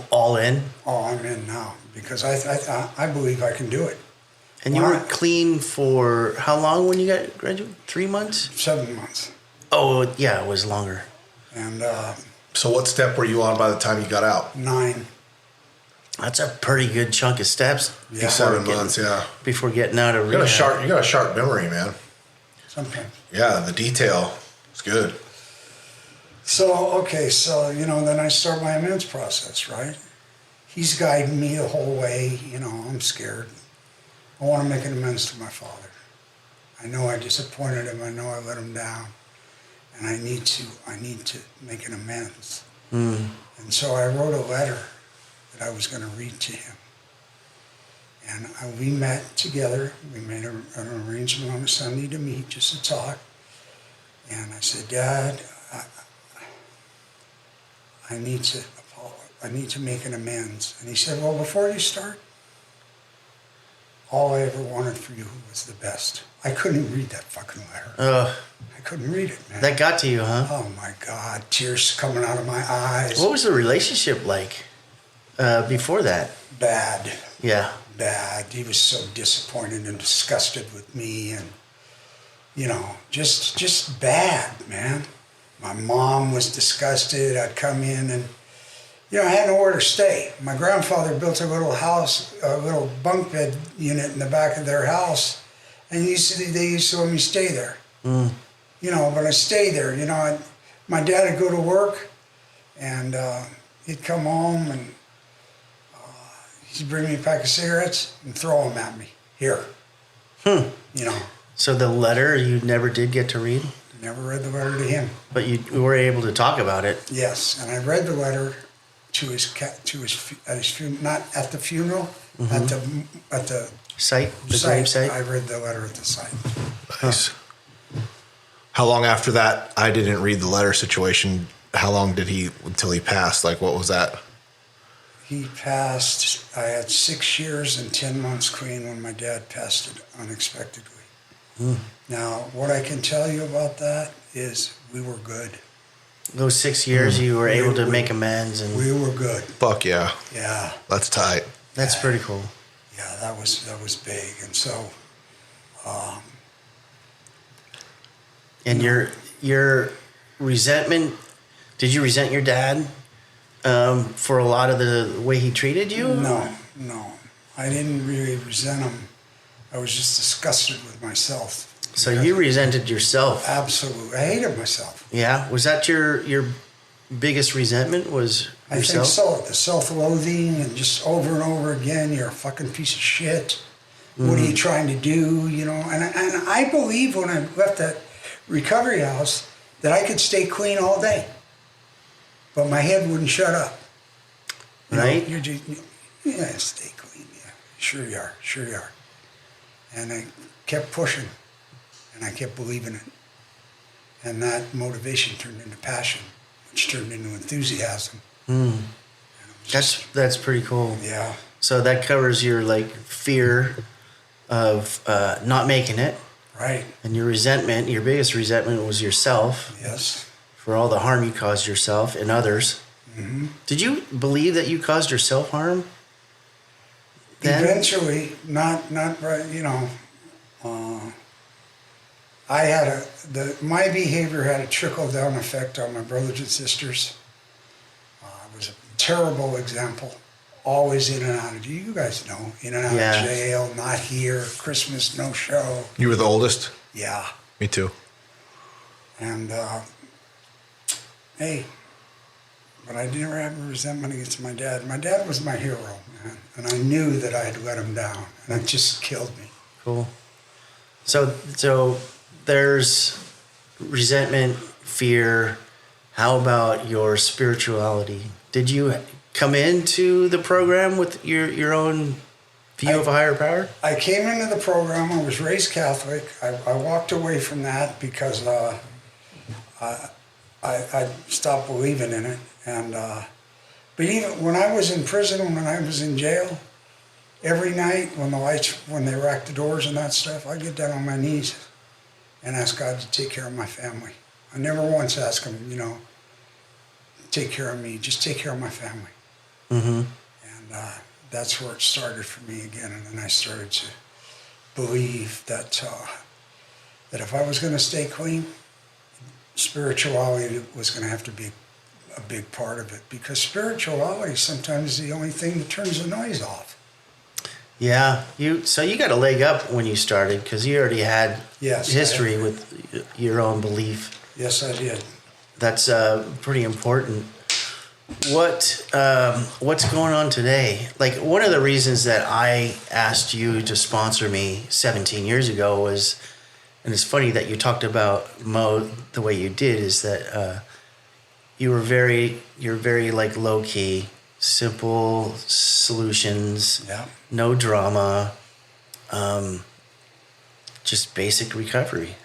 Speaker 1: all in?
Speaker 3: Oh, I'm in now, because I believe I can do it.
Speaker 1: And you were clean for how long when you got graduated? 3 months?
Speaker 3: 7 months.
Speaker 1: Oh, yeah, it was longer.
Speaker 3: And
Speaker 2: So what step were you on by the time you got out?
Speaker 3: 9.
Speaker 1: That's a pretty good chunk of steps.
Speaker 3: Yeah.
Speaker 2: 7 months, yeah.
Speaker 1: Before getting out of
Speaker 2: You
Speaker 1: rehab.
Speaker 2: got a sharp memory, man.
Speaker 3: Sometimes.
Speaker 2: Yeah, the detail is good.
Speaker 3: So, okay, then I start my amends process, right? He's guiding me the whole way. I'm scared. I want to make an amends to my father. I know I disappointed him. I know I let him down. And I need to make an amends. And so I wrote a letter that I was going to read to him. And we met together. We made an arrangement on a Sunday to meet, just to talk. And I said, Dad, I need to make an amends. And he said, well, before you start, all I ever wanted for you was the best. I couldn't read that fucking letter. I couldn't read it, man.
Speaker 1: That got to you, huh?
Speaker 3: Oh my God, tears coming out of my eyes.
Speaker 1: What was the relationship like before that?
Speaker 3: Bad.
Speaker 1: Yeah.
Speaker 3: Bad. He was so disappointed and disgusted with me, and just bad, man. My mom was disgusted. I'd come in and I had nowhere to stay. My grandfather built a little house, a little bunk bed unit in the back of their house, and they used to let me stay there. But I stayed there. My dad would go to work, and he'd come home and he'd bring me a pack of cigarettes and throw them at me. Here.
Speaker 1: So the letter you never did get to read?
Speaker 3: Never read the letter to him.
Speaker 1: But you were able to talk about it.
Speaker 3: Yes, and I read the letter to his funeral, not at the funeral, at the
Speaker 1: Site? The grave site?
Speaker 3: I read the letter at the site.
Speaker 2: Nice. How long after that I didn't read the letter situation? How long did until he passed? Like, what was that?
Speaker 3: He passed, I had 6 years and 10 months clean when my dad passed unexpectedly. Now, what I can tell you about that is we were good.
Speaker 1: Those 6 years you were able to make amends, and
Speaker 3: We were good.
Speaker 2: Fuck yeah.
Speaker 3: Yeah.
Speaker 2: That's tight.
Speaker 1: that's pretty cool.
Speaker 3: Yeah, that was big. And so,
Speaker 1: And your resentment, did you resent your dad for a lot of the way he treated you?
Speaker 3: no, I didn't really resent him. I was just disgusted with myself.
Speaker 1: So you resented yourself.
Speaker 3: Absolutely. I hated myself.
Speaker 1: Yeah. Was that your biggest resentment, was
Speaker 3: I
Speaker 1: yourself?
Speaker 3: think so. The self-loathing and just over and over again, you're a fucking piece of shit. What are you trying to do? And I believe when I left that recovery house that I could stay clean all day. But my head wouldn't shut up.
Speaker 1: Right?
Speaker 3: You're just, stay clean. Yeah, sure you are. And I kept pushing, and I kept believing it. And that motivation turned into passion, which turned into enthusiasm.
Speaker 1: That's pretty cool.
Speaker 3: Yeah.
Speaker 1: So that covers your fear of not making it,
Speaker 3: Right.
Speaker 1: and your resentment. Your biggest resentment was yourself
Speaker 3: Yes.
Speaker 1: for all the harm you caused yourself and others. Did you believe that you caused yourself harm? Then?
Speaker 3: Eventually, not right. I had my behavior had a trickle down effect on my brothers and sisters. I was a terrible example. Always in and out of, you guys know, in and out
Speaker 1: Yeah.
Speaker 3: of jail, not here, Christmas, no show.
Speaker 2: You were the oldest?
Speaker 3: Yeah.
Speaker 2: Me too.
Speaker 3: And, hey, but I never had a resentment against my dad. My dad was my hero, man. And I knew that I had let him down. And it just killed me.
Speaker 1: Cool. So there's resentment, fear. How about your spirituality? Did you come into the program with your own view of a higher power?
Speaker 3: I came into the program. I was raised Catholic. I walked away from that because I stopped believing in it. And but even when I was in prison, when I was in jail, every night when they racked the doors and that stuff, I get down on my knees and ask God to take care of my family. I never once asked him, take care of me. Just take care of my family. And that's where it started for me again. And then I started to believe that if I was going to stay clean, spirituality was going to have to be a big part of it, because spirituality sometimes is the only thing that turns the noise off.
Speaker 1: Yeah. So you got a leg up when you started because you already had history with your own belief.
Speaker 3: Yes, I did.
Speaker 1: That's pretty important. What's going on today? Like, one of the reasons that I asked you to sponsor me 17 years ago was, and it's funny that you talked about Mo the way you did, is that you're very like low key, simple solutions,
Speaker 3: Yeah.
Speaker 1: no drama, just basic recovery.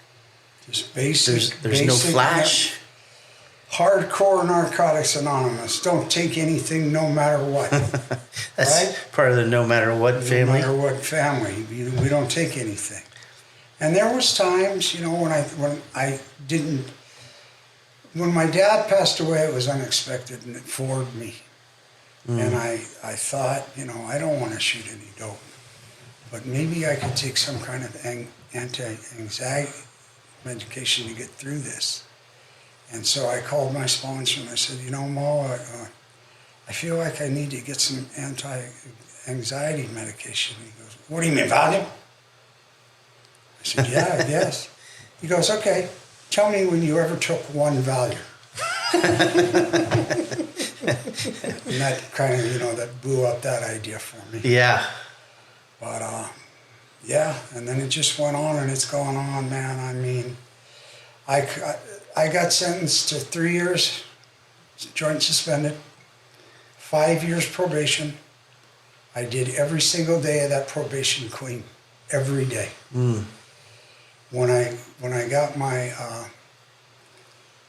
Speaker 3: Just basic.
Speaker 1: There's no
Speaker 3: basic,
Speaker 1: flash.
Speaker 3: Hardcore Narcotics Anonymous. Don't take anything, no matter what.
Speaker 1: That's
Speaker 3: Right?
Speaker 1: part of the no matter what family.
Speaker 3: No matter what family, we don't take anything. And there was times, you know, when my dad passed away, it was unexpected and it floored me. And I thought, you know, I don't want to shoot any dope, but maybe I could take some kind of anti-anxiety medication to get through this. And so I called my sponsor and I said, you know, Mo, I feel like I need to get some anti-anxiety medication. He goes, what do you mean, Valium? I said, yeah, I guess. He goes, okay, tell me when you ever took one Valium. And that kind of, you know, that blew up that idea for me.
Speaker 1: Yeah.
Speaker 3: But, yeah, and then it just went on and it's gone on, man. I mean, I got sentenced to 3 years, joint suspended, 5 years probation. I did every single day of that probation clean, every day. When I got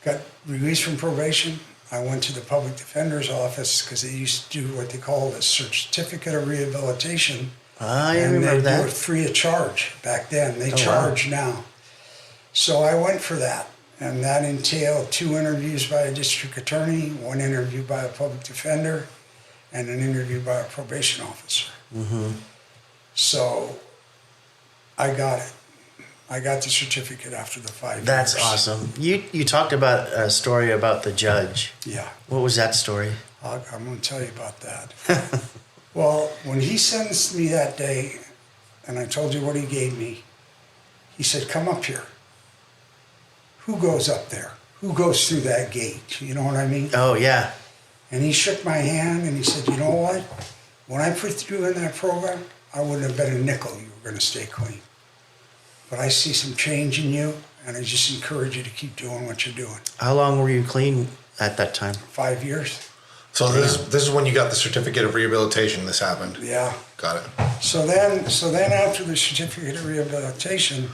Speaker 3: got released from probation, I went to the public defender's office because they used to do what they call a certificate of rehabilitation.
Speaker 1: I
Speaker 3: And
Speaker 1: remember
Speaker 3: they do it
Speaker 1: that.
Speaker 3: free of charge back then. They
Speaker 1: Oh,
Speaker 3: charge now. So I went for that. And that entailed 2 interviews by a district attorney, 1 interview by a public defender, and an interview by a probation officer. So I got it. I got the certificate after the 5 years.
Speaker 1: That's awesome. You talked about a story about the judge.
Speaker 3: Yeah,
Speaker 1: What was that story?
Speaker 3: I'm going to tell you about that. Well, when he sentenced me that day, and I told you what he gave me, he said, come up here. Who goes up there? Who goes through that gate? You know what I mean?
Speaker 1: Oh yeah.
Speaker 3: And he shook my hand and he said, you know what? When I put you in that program, I wouldn't have bet a nickel you were going to stay clean. But I see some change in you, and I just encourage you to keep doing what you're doing.
Speaker 1: How long were you clean at that time?
Speaker 3: 5 years.
Speaker 2: So this is when you got the certificate of rehabilitation. This happened.
Speaker 3: Yeah.
Speaker 2: Got it.
Speaker 3: So then after the certificate of rehabilitation,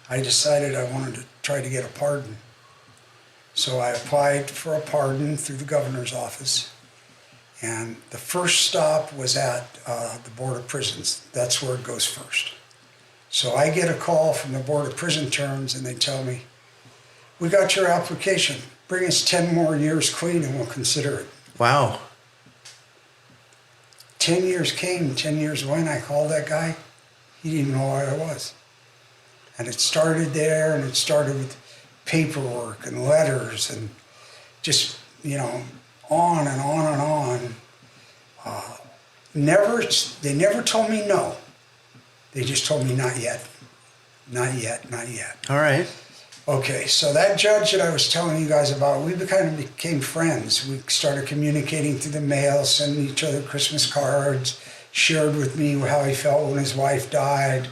Speaker 3: I decided I wanted to try to get a pardon. So I applied for a pardon through the governor's office. And the first stop was at the Board of Prisons. That's where it goes first. So I get a call from the Board of Prison Terms and they tell me, we got your application. Bring us 10 more years clean and we'll consider it.
Speaker 1: Wow.
Speaker 3: 10 years came, 10 years went. I called that guy. He didn't even know where I was. And it started there, and it started with paperwork and letters and just, you know, on and on and on. They never told me no. They just told me not yet. Not yet, not yet.
Speaker 1: All right.
Speaker 3: Okay, so that judge that I was telling you guys about, we kind of became friends. We started communicating through the mail, sending each other Christmas cards, shared with me how he felt when his wife died.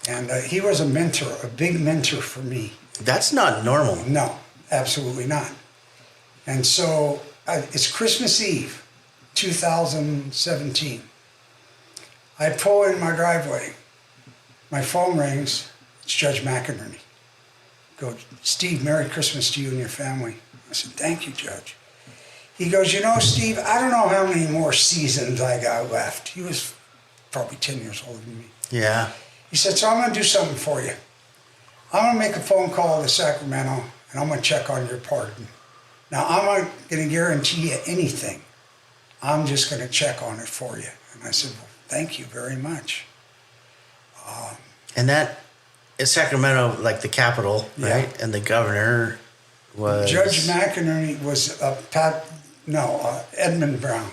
Speaker 3: And he was a mentor, a big mentor for me.
Speaker 1: That's not normal.
Speaker 3: No, absolutely not. And so it's Christmas Eve, 2017. I pull in my driveway. My phone rings. It's Judge McInerney. Go, Steve, Merry Christmas to you and your family. I said, thank you, Judge. He goes, you know, Steve, I don't know how many more seasons I got left. He was probably 10 years older than me.
Speaker 1: Yeah.
Speaker 3: He said, so I'm going to do something for you. I'm going to make a phone call to Sacramento, and I'm going to check on your pardon. Now, I'm not going to guarantee you anything. I'm just going to check on it for you. And I said, well, thank you very much.
Speaker 1: And that is Sacramento, like the capital,
Speaker 3: Yeah.
Speaker 1: right? And the governor was
Speaker 3: Judge McInerney was Edmund Brown.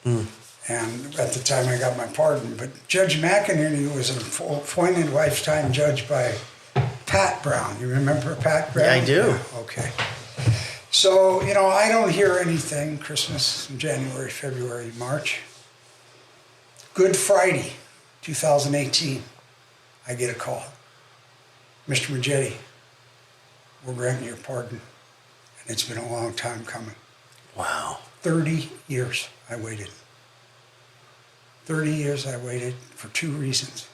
Speaker 3: And at the time I got my pardon. But Judge McInerney was an appointed lifetime judge by Pat Brown. You remember Pat Brown?
Speaker 1: Yeah, I do.
Speaker 3: Yeah, okay. So, you know, I don't hear anything Christmas, January, February, March. Good Friday, 2018, I get a call. Mr. Majetti, we're granting your pardon. And it's been a long time coming.
Speaker 1: Wow.
Speaker 3: 30 years I waited. 30 years I waited for 2 reasons.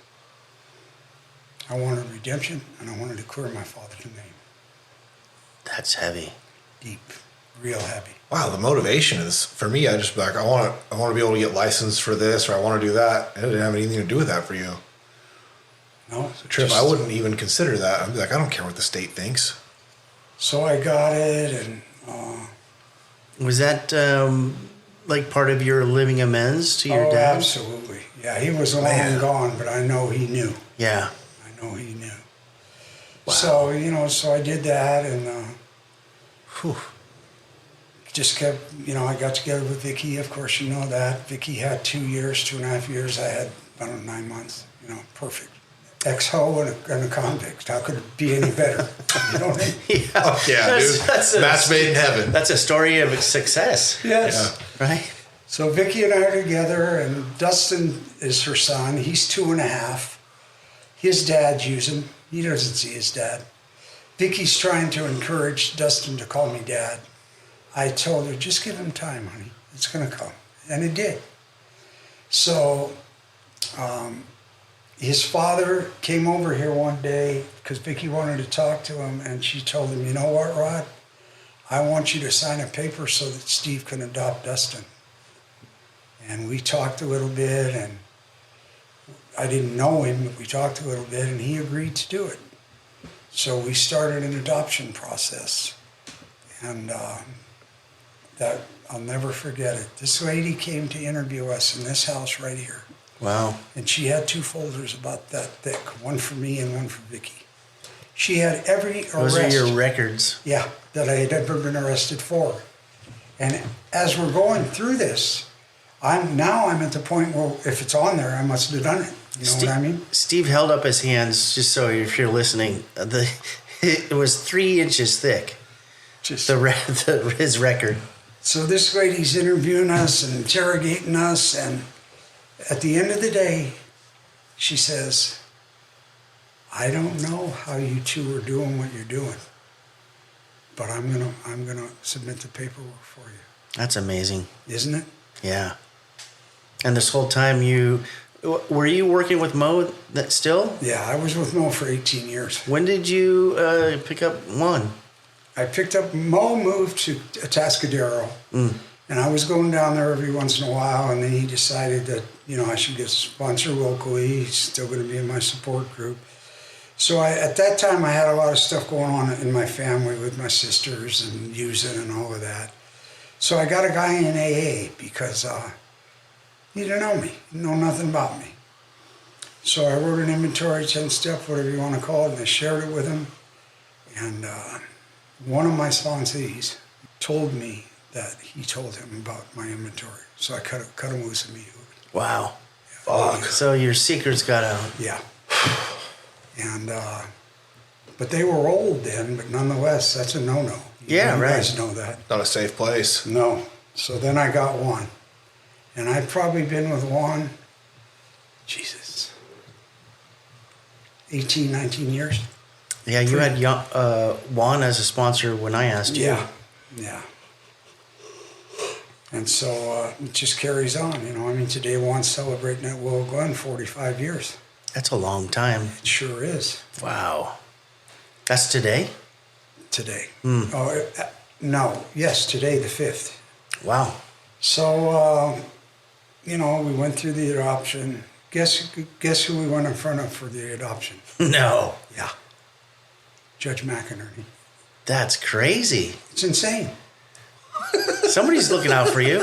Speaker 3: I wanted redemption, and I wanted to clear my father's name.
Speaker 1: That's heavy.
Speaker 3: Deep, real heavy.
Speaker 2: Wow, the motivation is for me. I just like I want to be able to get licensed for this, or I want to do that. It didn't have anything to do with that for you.
Speaker 3: No,
Speaker 2: Trip,
Speaker 3: just-
Speaker 2: I wouldn't even consider that. I'd be like, I don't care what the state thinks.
Speaker 3: So I got it, and
Speaker 1: Was that like part of your living amends to your dad?
Speaker 3: absolutely. Yeah, he was long
Speaker 2: Man.
Speaker 3: gone, but I know he knew.
Speaker 1: Yeah.
Speaker 3: I know he knew.
Speaker 1: Wow.
Speaker 3: So, so I did that, and
Speaker 1: Whew.
Speaker 3: just kept, I got together with Vicky. Of course, you know that. Vicky had 2 years, 2.5 years. I had, 9 months. Perfect. Ex-ho and a convict. How could it be any better? You know what I mean?
Speaker 1: Yeah.
Speaker 2: Oh, yeah, dude.
Speaker 1: That's a,
Speaker 2: Match made in heaven.
Speaker 1: that's a story of success,
Speaker 3: Yes.
Speaker 1: right?
Speaker 3: So Vicky and I are together, and Dustin is her son. He's 2.5. His dad's using. He doesn't see his dad. Vicky's trying to encourage Dustin to call me dad. I told her, just give him time, honey. It's going to come. And it did. So his father came over here one day because Vicky wanted to talk to him, and she told him, you know what, Rod? I want you to sign a paper so that Steve can adopt Dustin. And we talked a little bit, and I didn't know him, but we talked a little bit, and he agreed to do it. So we started an adoption process. And that, I'll never forget it. This lady came to interview us in this house right here.
Speaker 1: Wow.
Speaker 3: And she had 2 folders about that thick, one for me and one for Vicky. She had every arrest.
Speaker 1: Those are your records.
Speaker 3: Yeah, that I had ever been arrested for. And as we're going through this, I'm at the point where if it's on there, I must have done it. You know what I mean?
Speaker 1: Steve held up his hands, just so if you're listening. It was 3 inches thick.
Speaker 3: Just
Speaker 1: His record.
Speaker 3: so this lady's interviewing us and interrogating us, and at the end of the day, she says, I don't know how you two are doing what you're doing, but I'm gonna submit the paperwork for you.
Speaker 1: That's amazing.
Speaker 3: Isn't it?
Speaker 1: Yeah. And this whole time were you working with Mo that still?
Speaker 3: Yeah, I was with Mo for 18 years.
Speaker 1: When did you pick up Juan?
Speaker 3: I picked up, Mo moved to Atascadero, and I was going down there every once in a while, and then he decided that, I should get a sponsor locally. He's still going to be in my support group. So at that time, I had a lot of stuff going on in my family with my sisters and using and all of that. So I got a guy in AA because he didn't know me, he didn't know nothing about me. So I wrote an inventory, 10-step, whatever you want to call it, and I shared it with him. And one of my sponsees told me that he told him about my inventory. So I cut him loose immediately.
Speaker 1: Wow.
Speaker 2: Fuck.
Speaker 1: So your secrets got out.
Speaker 3: Yeah. And, but they were old then, but nonetheless, that's a no-no. You guys know that.
Speaker 2: Not a safe place.
Speaker 3: No. So then I got Juan. And I've probably been with Juan, 18, 19 years.
Speaker 1: Yeah, you had Juan as a sponsor when I asked you.
Speaker 3: Yeah. And so it just carries on, today Juan's celebrating at Willow Glen 45 years.
Speaker 1: That's a long time.
Speaker 3: It sure is.
Speaker 1: Wow. That's today?
Speaker 3: Today. Oh, no. Yes, today, the 5th.
Speaker 1: Wow.
Speaker 3: So, we went through the adoption. Guess who we went in front of for the adoption?
Speaker 1: No.
Speaker 3: Yeah. Judge McInerney.
Speaker 1: That's crazy.
Speaker 3: It's insane.
Speaker 1: Somebody's looking out for you.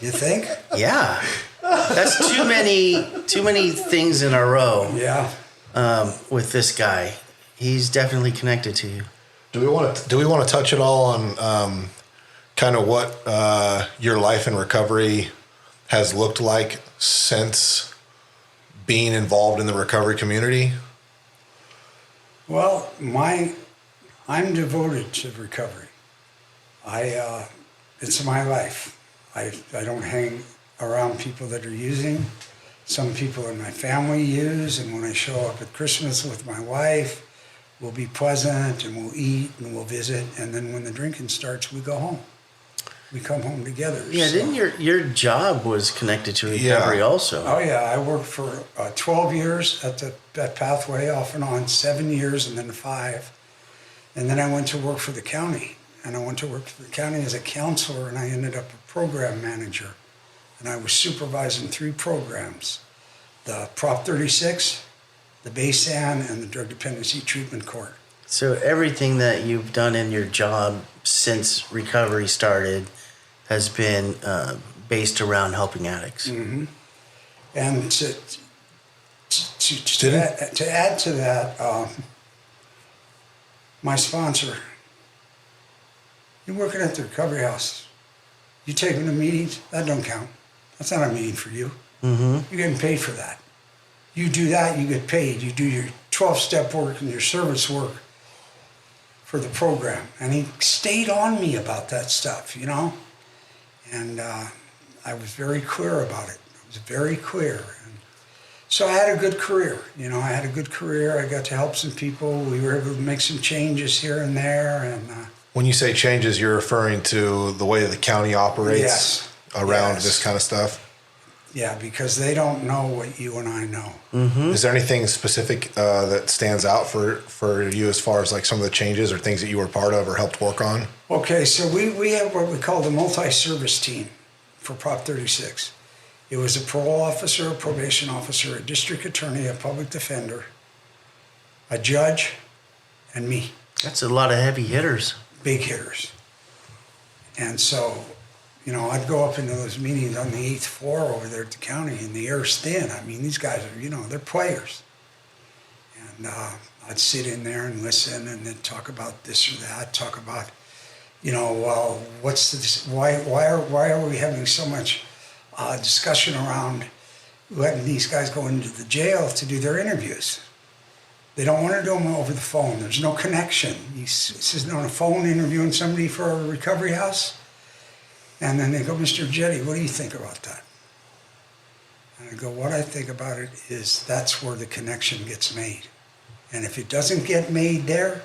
Speaker 3: You think?
Speaker 1: Yeah. That's too many things in a row
Speaker 3: Yeah.
Speaker 1: with this guy. He's definitely connected to you.
Speaker 2: Do we want to touch at all on kind of what your life in recovery has looked like since being involved in the recovery community?
Speaker 3: Well, I'm devoted to recovery. It's my life. I don't hang around people that are using. Some people in my family use, and when I show up at Christmas with my wife, we'll be pleasant and we'll eat and we'll visit. And then when the drinking starts, we go home. We come home together.
Speaker 1: Yeah,
Speaker 3: So-
Speaker 1: didn't your job was connected to recovery
Speaker 2: Yeah.
Speaker 1: also?
Speaker 3: Oh yeah, I worked for 12 years at Pathway, off and on, 7 years and then 5. And then I went to work for the county. And I went to work for the county as a counselor, and I ended up a program manager. And I was supervising 3 programs: the Prop 36, the BASAN, and the Drug Dependency Treatment Court.
Speaker 1: So everything that you've done in your job since recovery started has been based around helping addicts.
Speaker 3: Mm-hmm. And to
Speaker 2: Didn't-
Speaker 3: add to that, my sponsor, you're working at the recovery house. You taking the meetings, that don't count. That's not a meeting for you.
Speaker 1: Mm-hmm.
Speaker 3: You're getting paid for that. You do that, you get paid. You do your 12-step work and your service work for the program. And he stayed on me about that stuff, you know? And I was very clear about it. I was very clear. And so I had a good career. You know, I had a good career. I got to help some people. We were able to make some changes here and there. And
Speaker 2: When you say changes, you're referring to the way the county operates
Speaker 3: Yes.
Speaker 2: around
Speaker 3: Yes.
Speaker 2: this kind of stuff?
Speaker 3: yeah, because they don't know what you and I know.
Speaker 2: Is there anything specific that stands out for you as far as like some of the changes or things that you were part of or helped work on?
Speaker 3: Okay, so we have what we call the multi-service team for Prop 36. It was a parole officer, a probation officer, a district attorney, a public defender, a judge, and me,
Speaker 1: That's a lot of heavy hitters.
Speaker 3: big hitters. And so, you know, I'd go up into those meetings on the 8th floor over there at the county, and the air's thin. I mean, these guys are, you know, they're players. And I'd sit in there and listen, and then talk about this or that, talk about, you know, well, what's this? Why are we having so much discussion around letting these guys go into the jail to do their interviews? They don't want to do them over the phone. There's no connection. He's sitting on a phone interviewing somebody for a recovery house, and then they go, Mr. Jetty, what do you think about that? And I go, what I think about it is that's where the connection gets made, and if it doesn't get made there,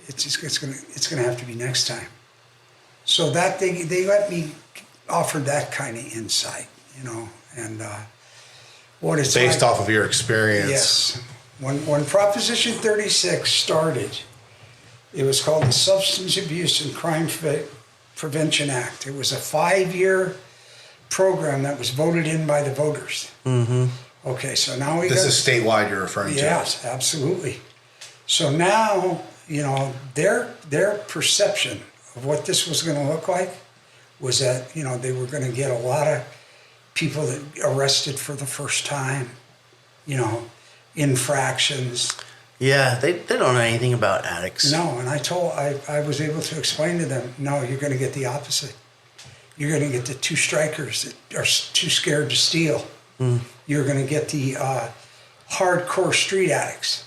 Speaker 3: it's gonna have to be next time. So that they let me offer that kind of insight, you know, and what it's
Speaker 2: Based
Speaker 3: like,
Speaker 2: off of your experience.
Speaker 3: Yes, when Proposition 36 started, it was called the Substance Abuse and Crime Prevention Act. It was a 5-year program that was voted in by the voters.
Speaker 1: Mm-hmm.
Speaker 3: Okay, so now we
Speaker 2: This
Speaker 3: got,
Speaker 2: is statewide you're referring to.
Speaker 3: yes, absolutely. So now, you know, their perception of what this was going to look like was that, you know, they were going to get a lot of people that arrested for the first time, you know, infractions.
Speaker 1: Yeah, they don't know anything about addicts.
Speaker 3: No, and I was able to explain to them, no, you're going to get the opposite. You're going to get the 2 strikers that are too scared to steal. You're going to get the hardcore street addicts.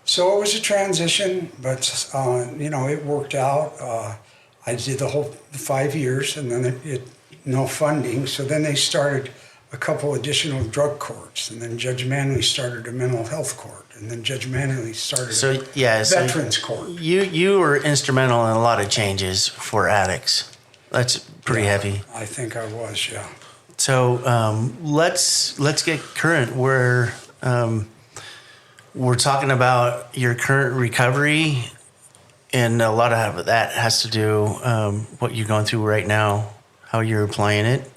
Speaker 3: So it was a transition, but you know, it worked out. I did the whole 5 years, and then no funding. So then they started a couple additional drug courts, and then Judge Manley started a mental health court, and then Judge Manley started
Speaker 1: So
Speaker 3: a
Speaker 1: yeah, so
Speaker 3: veterans court.
Speaker 1: you were instrumental in a lot of changes for addicts. That's pretty heavy.
Speaker 3: I think I was, yeah.
Speaker 1: So let's get current. We're talking about your current recovery, and a lot of that has to do what you're going through right now, how you're applying it.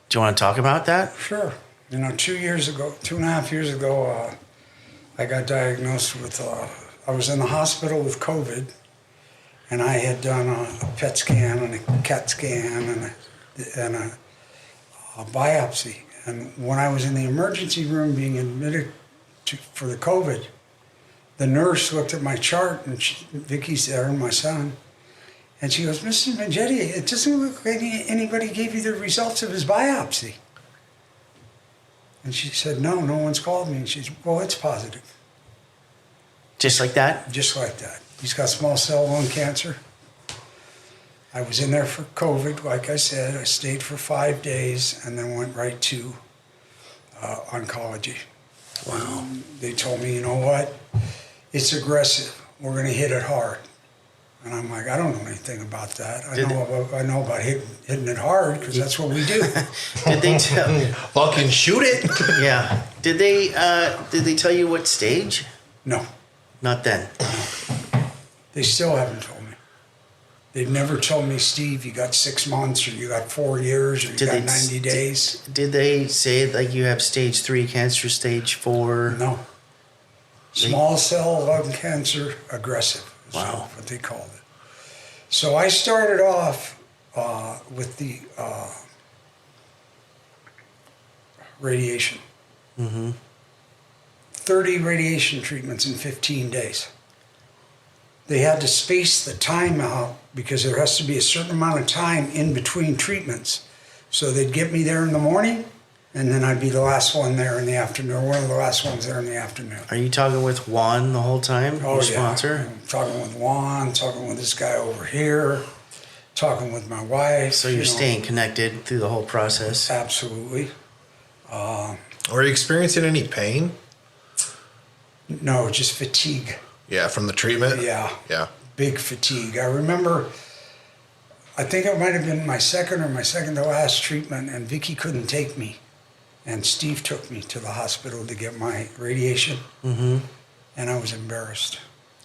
Speaker 1: Do you want to talk about that?
Speaker 3: Sure. You know, 2.5 years ago, I got diagnosed with, I was in the hospital with COVID, and I had done a PET scan and a CAT scan and a biopsy. And when I was in the emergency room being admitted for the COVID, the nurse looked at my chart, and Vicky's there, and my son, and she goes, Mr. Mangetti, it doesn't look like anybody gave you the results of his biopsy. And she said, no one's called me. And she said, well, it's positive.
Speaker 1: Just like that?
Speaker 3: Just like that. He's got small cell lung cancer. I was in there for COVID, like I said. I stayed for 5 days and then went right to oncology.
Speaker 1: Wow.
Speaker 3: They told me, you know what? it's aggressive. We're going to hit it hard. And I'm like, I don't know anything about that. I know about hitting it hard because that's what we do.
Speaker 1: Did they tell?
Speaker 2: Fucking shoot it.
Speaker 1: Yeah. Did they tell you what stage?
Speaker 3: No,
Speaker 1: Not then.
Speaker 3: they still haven't told me. They've never told me, Steve, you got 6 months or you got 4 years or you got 90 days.
Speaker 1: Did they say like you have stage 3 cancer, stage 4?
Speaker 3: No. Small cell lung cancer, aggressive. Is
Speaker 1: Wow.
Speaker 3: what they called it. So I started off with the radiation. 30 radiation treatments in 15 days. They had to space the time out because there has to be a certain amount of time in between treatments. So they'd get me there in the morning, and then I'd be the last one there in the afternoon, or one of the last ones there in the afternoon.
Speaker 1: Are you talking with Juan the whole time?
Speaker 3: Oh,
Speaker 1: your
Speaker 3: yeah.
Speaker 1: sponsor?
Speaker 3: I'm talking with Juan, talking with this guy over here, talking with my wife.
Speaker 1: So you're
Speaker 3: you know.
Speaker 1: staying connected through the whole process.
Speaker 3: Absolutely.
Speaker 2: Were you experiencing any pain?
Speaker 3: No, just fatigue.
Speaker 2: Yeah, from the treatment?
Speaker 3: Yeah.
Speaker 2: Yeah.
Speaker 3: Big fatigue. I remember, I think it might have been my second to last treatment, and Vicky couldn't take me. And Steve took me to the hospital to get my radiation.
Speaker 1: Mm-hmm.
Speaker 3: And I was embarrassed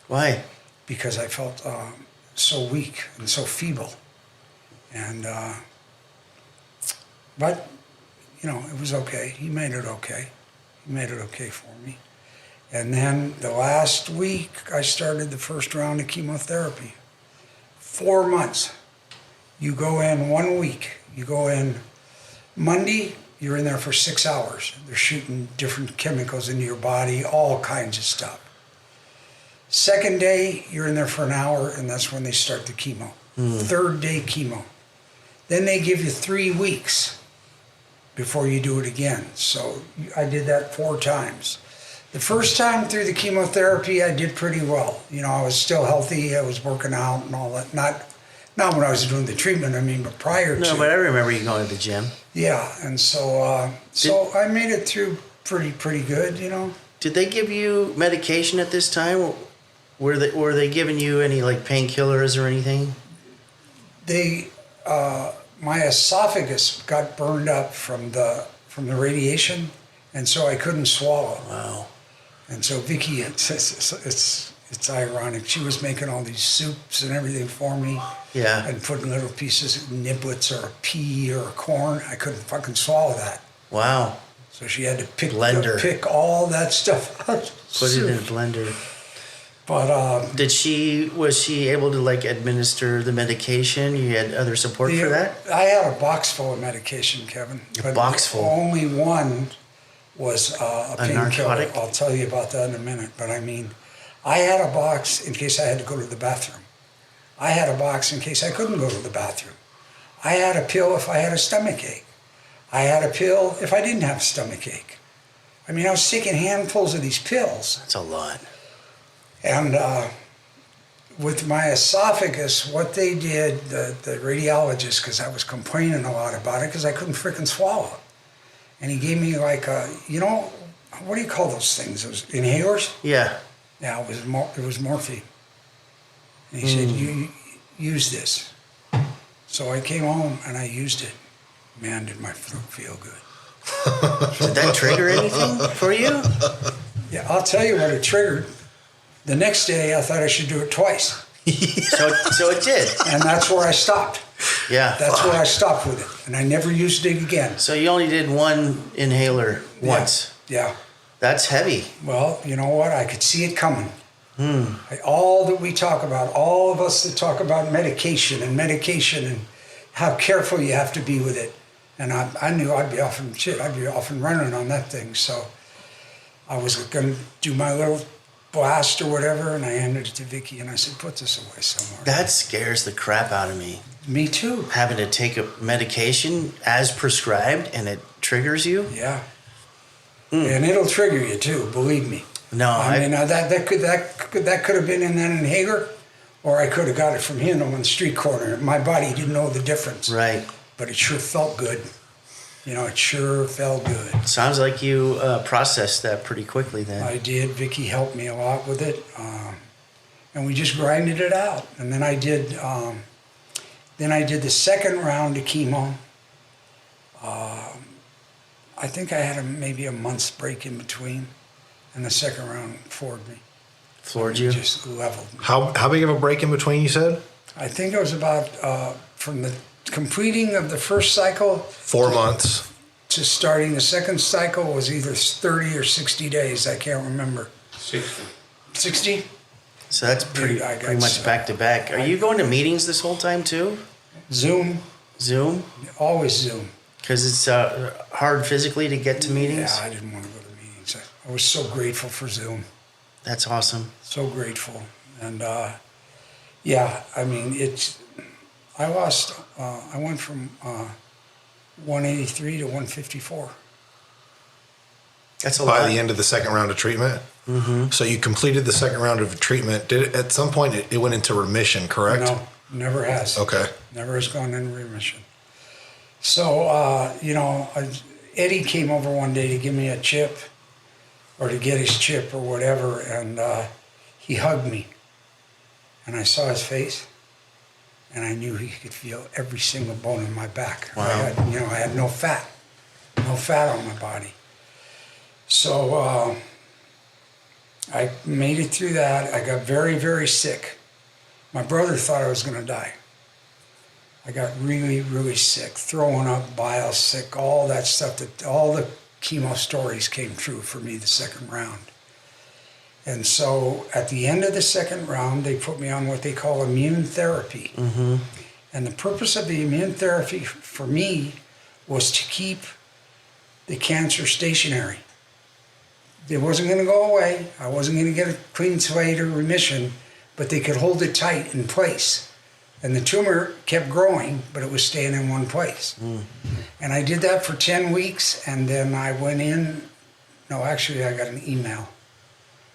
Speaker 1: Why?
Speaker 3: because I felt so weak and so feeble. And, but, you know, it was okay. He made it okay. He made it okay for me. And then the last week, I started the first round of chemotherapy. 4 months. You go in 1 week. You go in Monday, you're in there for 6 hours. They're shooting different chemicals into your body, all kinds of stuff. Second day, you're in there for an hour, and that's when they start the chemo. Third day chemo. Then they give you 3 weeks before you do it again. So I did that 4 times. The first time through the chemotherapy, I did pretty well. You know, I was still healthy. I was working out and all that. Not when I was doing the treatment, I mean, but prior to.
Speaker 1: No, but I remember you going to the gym.
Speaker 3: Yeah, and so so I made it through pretty good, you know.
Speaker 1: Did they give you medication at this time? Were they giving you any like painkillers or anything?
Speaker 3: They my esophagus got burned up from the radiation, and so I couldn't swallow.
Speaker 1: Wow.
Speaker 3: And so Vicky, it's ironic. She was making all these soups and everything for me.
Speaker 1: Yeah.
Speaker 3: And putting little pieces of niblets or a pea or a corn. I couldn't fucking swallow that.
Speaker 1: Wow.
Speaker 3: So she had to pick all that stuff out.
Speaker 1: Put it in a blender.
Speaker 3: But
Speaker 1: Was she able to like administer the medication? You had other support for that?
Speaker 3: I had a box full of medication, Kevin.
Speaker 1: A box full?
Speaker 3: Only one was a painkiller.
Speaker 1: narcotic?
Speaker 3: I'll tell you about that in a minute. But I mean, I had a box in case I had to go to the bathroom. I had a box in case I couldn't go to the bathroom. I had a pill if I had a stomach ache. I had a pill if I didn't have a stomach ache. I mean, I was taking handfuls of these pills.
Speaker 1: That's a lot.
Speaker 3: And with my esophagus, what they did, the radiologist, because I was complaining a lot about it, because I couldn't freaking swallow. And he gave me like a, you know, what do you call those things? Those inhalers?
Speaker 1: Yeah.
Speaker 3: Yeah, it was morphine. And he said, you use this. So I came home and I used it. Man, did my throat feel good.
Speaker 1: Did that trigger anything for you?
Speaker 3: Yeah, I'll tell you what it triggered. The next day, I thought I should do it twice.
Speaker 1: So it did.
Speaker 3: And that's where I stopped.
Speaker 1: Yeah.
Speaker 3: That's where I stopped with it. And I never used it again.
Speaker 1: So you only did one inhaler once.
Speaker 3: Yeah.
Speaker 1: That's heavy.
Speaker 3: Well, you know what? I could see it coming. All that we talk about, all of us that talk about medication and how careful you have to be with it. And I knew I'd be off and running on that thing. So I was going to do my little blast or whatever, and I handed it to Vicky, and I said, put this away somewhere.
Speaker 1: That scares the crap out of me.
Speaker 3: Me too.
Speaker 1: Having to take a medication as prescribed and it triggers you?
Speaker 3: Yeah. And it'll trigger you too, believe me.
Speaker 1: No,
Speaker 3: I mean, that could have been in that inhaler, or I could have got it from him on the street corner. My body didn't know the difference.
Speaker 1: Right.
Speaker 3: But it sure felt good. It sure felt good.
Speaker 1: Sounds like you processed that pretty quickly then.
Speaker 3: I did. Vicky helped me a lot with it, and we just grinded it out. And then I did the second round of chemo. I think I had maybe a month's break in between, and the second round floored me.
Speaker 1: Floored you?
Speaker 3: Just leveled me.
Speaker 2: How big of a break in between, you said?
Speaker 3: I think it was about from the completing of the first cycle
Speaker 2: 4 months.
Speaker 3: to starting the second cycle was either 30 or 60 days. I can't remember. 60?
Speaker 1: So that's
Speaker 3: Dude, I got
Speaker 1: pretty much
Speaker 3: so-
Speaker 1: back to back. Are you going to meetings this whole time too?
Speaker 3: Zoom,
Speaker 1: Zoom?
Speaker 3: always Zoom.
Speaker 1: Because it's hard physically to get to meetings?
Speaker 3: Yeah, I didn't want to go to meetings. I was so grateful for Zoom.
Speaker 1: That's awesome.
Speaker 3: So grateful. And yeah, I mean, I went from 183 to 154.
Speaker 1: That's a
Speaker 2: By
Speaker 1: lot.
Speaker 2: the end of the second round of treatment. Mm-hmm. So you completed the second round of treatment. Did it, at some point it went into remission, correct?
Speaker 3: No, never has.
Speaker 2: Okay.
Speaker 3: Never has gone into remission. So, Eddie came over one day to give me a chip or to get his chip or whatever, and he hugged me. And I saw his face, and I knew he could feel every single bone in my back.
Speaker 1: Wow.
Speaker 3: I had no fat on my body. So I made it through that. I got very, very sick. My brother thought I was going to die. I got really, really sick, throwing up, bile, sick, all that stuff. All the chemo stories came true for me the second round. And so at the end of the second round, they put me on what they call immune therapy.
Speaker 1: Mm-hmm.
Speaker 3: And the purpose of the immune therapy for me was to keep the cancer stationary. It wasn't going to go away. I wasn't going to get a clean slate or remission, but they could hold it tight in place. And the tumor kept growing, but it was staying in one place. Mm. And I did that for 10 weeks, and then I went in. No, actually, I got an email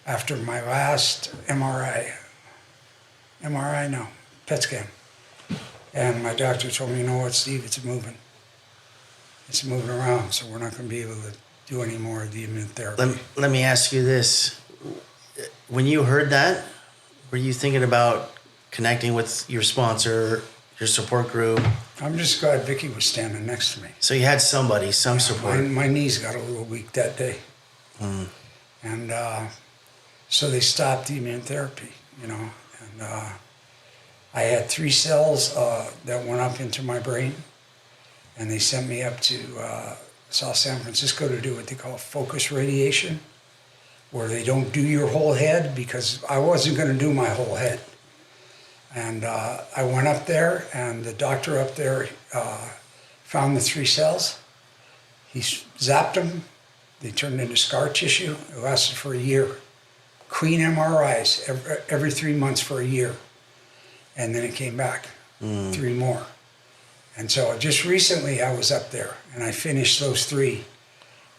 Speaker 3: after my last PET scan. And my doctor told me, you know what, Steve, it's moving. It's moving around, so we're not going to be able to do any more of the immune therapy.
Speaker 1: Let me ask you this. When you heard that, were you thinking about connecting with your sponsor, your support group?
Speaker 3: I'm just glad Vicky was standing next to me.
Speaker 1: So you had somebody, some support.
Speaker 3: My knees got a little weak that day. Mm. And so they stopped the immune therapy, and I had 3 cells that went up into my brain, and they sent me up to South San Francisco to do what they call focus radiation, where they don't do your whole head, because I wasn't going to do my whole head. And I went up there, and the doctor up there found the 3 cells. He zapped them. They turned into scar tissue. It lasted for a year. Clean MRIs every 3 months for a year. And then it came back, 3 more. And so just recently I was up there, and I finished those 3,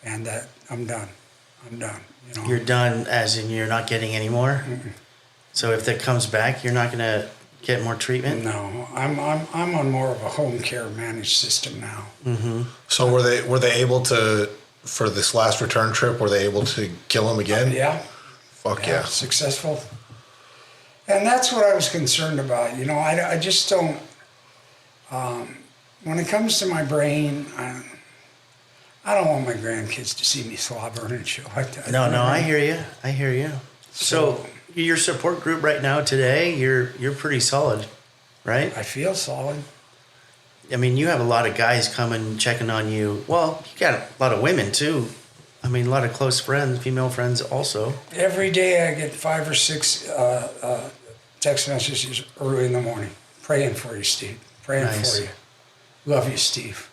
Speaker 3: and I'm done.
Speaker 1: You're done, as in you're not getting any more? Mm-mm. So if that comes back, you're not going to get more treatment?
Speaker 3: No, I'm on more of a home care managed system now.
Speaker 1: Mm-hmm.
Speaker 2: So were they able to, for this last return trip, were they able to kill him again?
Speaker 3: Yeah.
Speaker 2: Fuck yeah.
Speaker 3: Successful. And that's what I was concerned about. I just don't, when it comes to my brain, I don't want my grandkids to see me slobbering and shit like that.
Speaker 1: No, I hear you. So your support group right now today, you're pretty solid, right?
Speaker 3: I feel solid.
Speaker 1: I mean, you have a lot of guys coming, checking on you. Well, you got a lot of women too. I mean, a lot of close friends, female friends also.
Speaker 3: Every day I get 5 or 6 text messages early in the morning. Praying for you, Steve. Praying
Speaker 1: Nice.
Speaker 3: for you. Love you, Steve.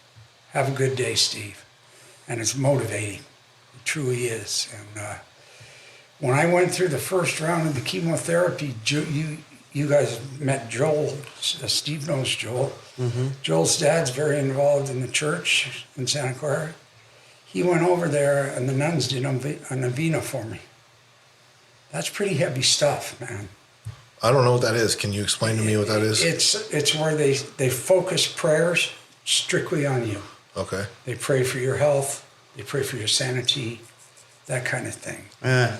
Speaker 3: Have a good day, Steve. And it's motivating. It truly is. And when I went through the first round of the chemotherapy, you guys met Joel. Steve knows Joel. Mm-hmm. Joel's dad's very involved in the church in Santa Clara. He went over there, and the nuns did a novena for me. That's pretty heavy stuff, man.
Speaker 2: I don't know what that is. Can you explain to me what that is?
Speaker 3: It's where they focus prayers strictly on you.
Speaker 2: Okay.
Speaker 3: They pray for your health. They pray for your sanity, that kind of thing.
Speaker 1: Yeah,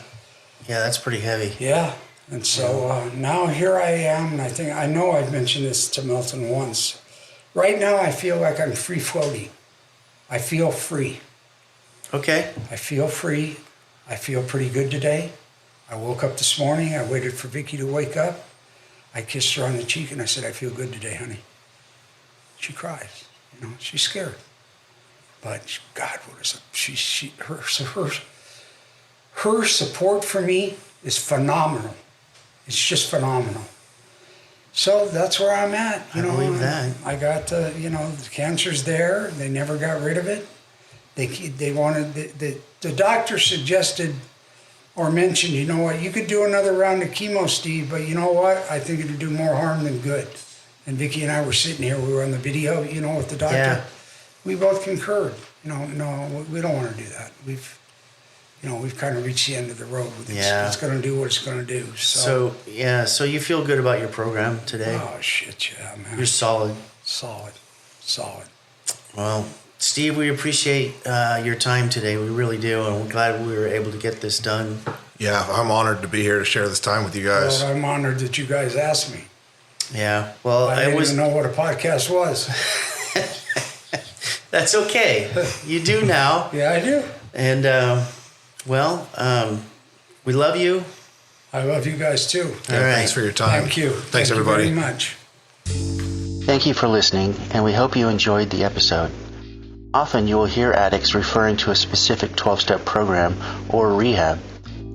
Speaker 1: that's pretty heavy.
Speaker 3: Yeah. And so now here I am, and I know I've mentioned this to Milton once. Right now I feel like I'm free floating. I feel free.
Speaker 1: Okay.
Speaker 3: I feel free. I feel pretty good today. I woke up this morning. I waited for Vicky to wake up. I kissed her on the cheek and I said, I feel good today, honey. She cries. You know, she's scared. But God, what is it? Her support for me is phenomenal. It's just phenomenal. So that's where I'm at. You
Speaker 1: I
Speaker 3: know,
Speaker 1: believe that.
Speaker 3: I got the cancer's there. They never got rid of it. They wanted the doctor suggested or mentioned, you know what, you could do another round of chemo, Steve, but you know what? I think it'd do more harm than good. And Vicki and I were sitting here, we were on the video, with the doctor.
Speaker 1: Yeah.
Speaker 3: We both concurred. No, we don't want to do that. We've kind of reached the end of the road with it.
Speaker 1: Yeah.
Speaker 3: It's going to do what it's going to do.
Speaker 1: So you feel good about your program today?
Speaker 3: Oh, shit, yeah, man.
Speaker 1: You're solid.
Speaker 3: Solid.
Speaker 1: Well, Steve, we appreciate your time today. We really do, and we're glad we were able to get this done.
Speaker 2: Yeah, I'm honored to be here to share this time with you guys.
Speaker 3: Well, I'm honored that you guys asked me.
Speaker 1: Yeah, well,
Speaker 3: I didn't even know what a podcast was.
Speaker 1: That's okay. You do now.
Speaker 3: Yeah, I do.
Speaker 1: And, we love you.
Speaker 3: I love you guys too.
Speaker 1: All
Speaker 2: Yeah,
Speaker 1: right.
Speaker 2: Thanks for your time.
Speaker 3: Thank you.
Speaker 2: Thanks,
Speaker 3: Thank
Speaker 2: everybody.
Speaker 3: you very much.
Speaker 1: Thank you for listening, and we hope you enjoyed the episode. Often you will hear addicts referring to a specific 12-step program or rehab.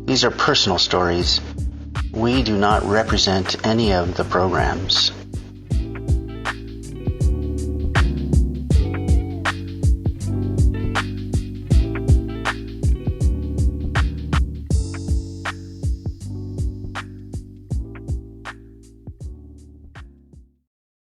Speaker 1: These are personal stories. We do not represent any of the programs.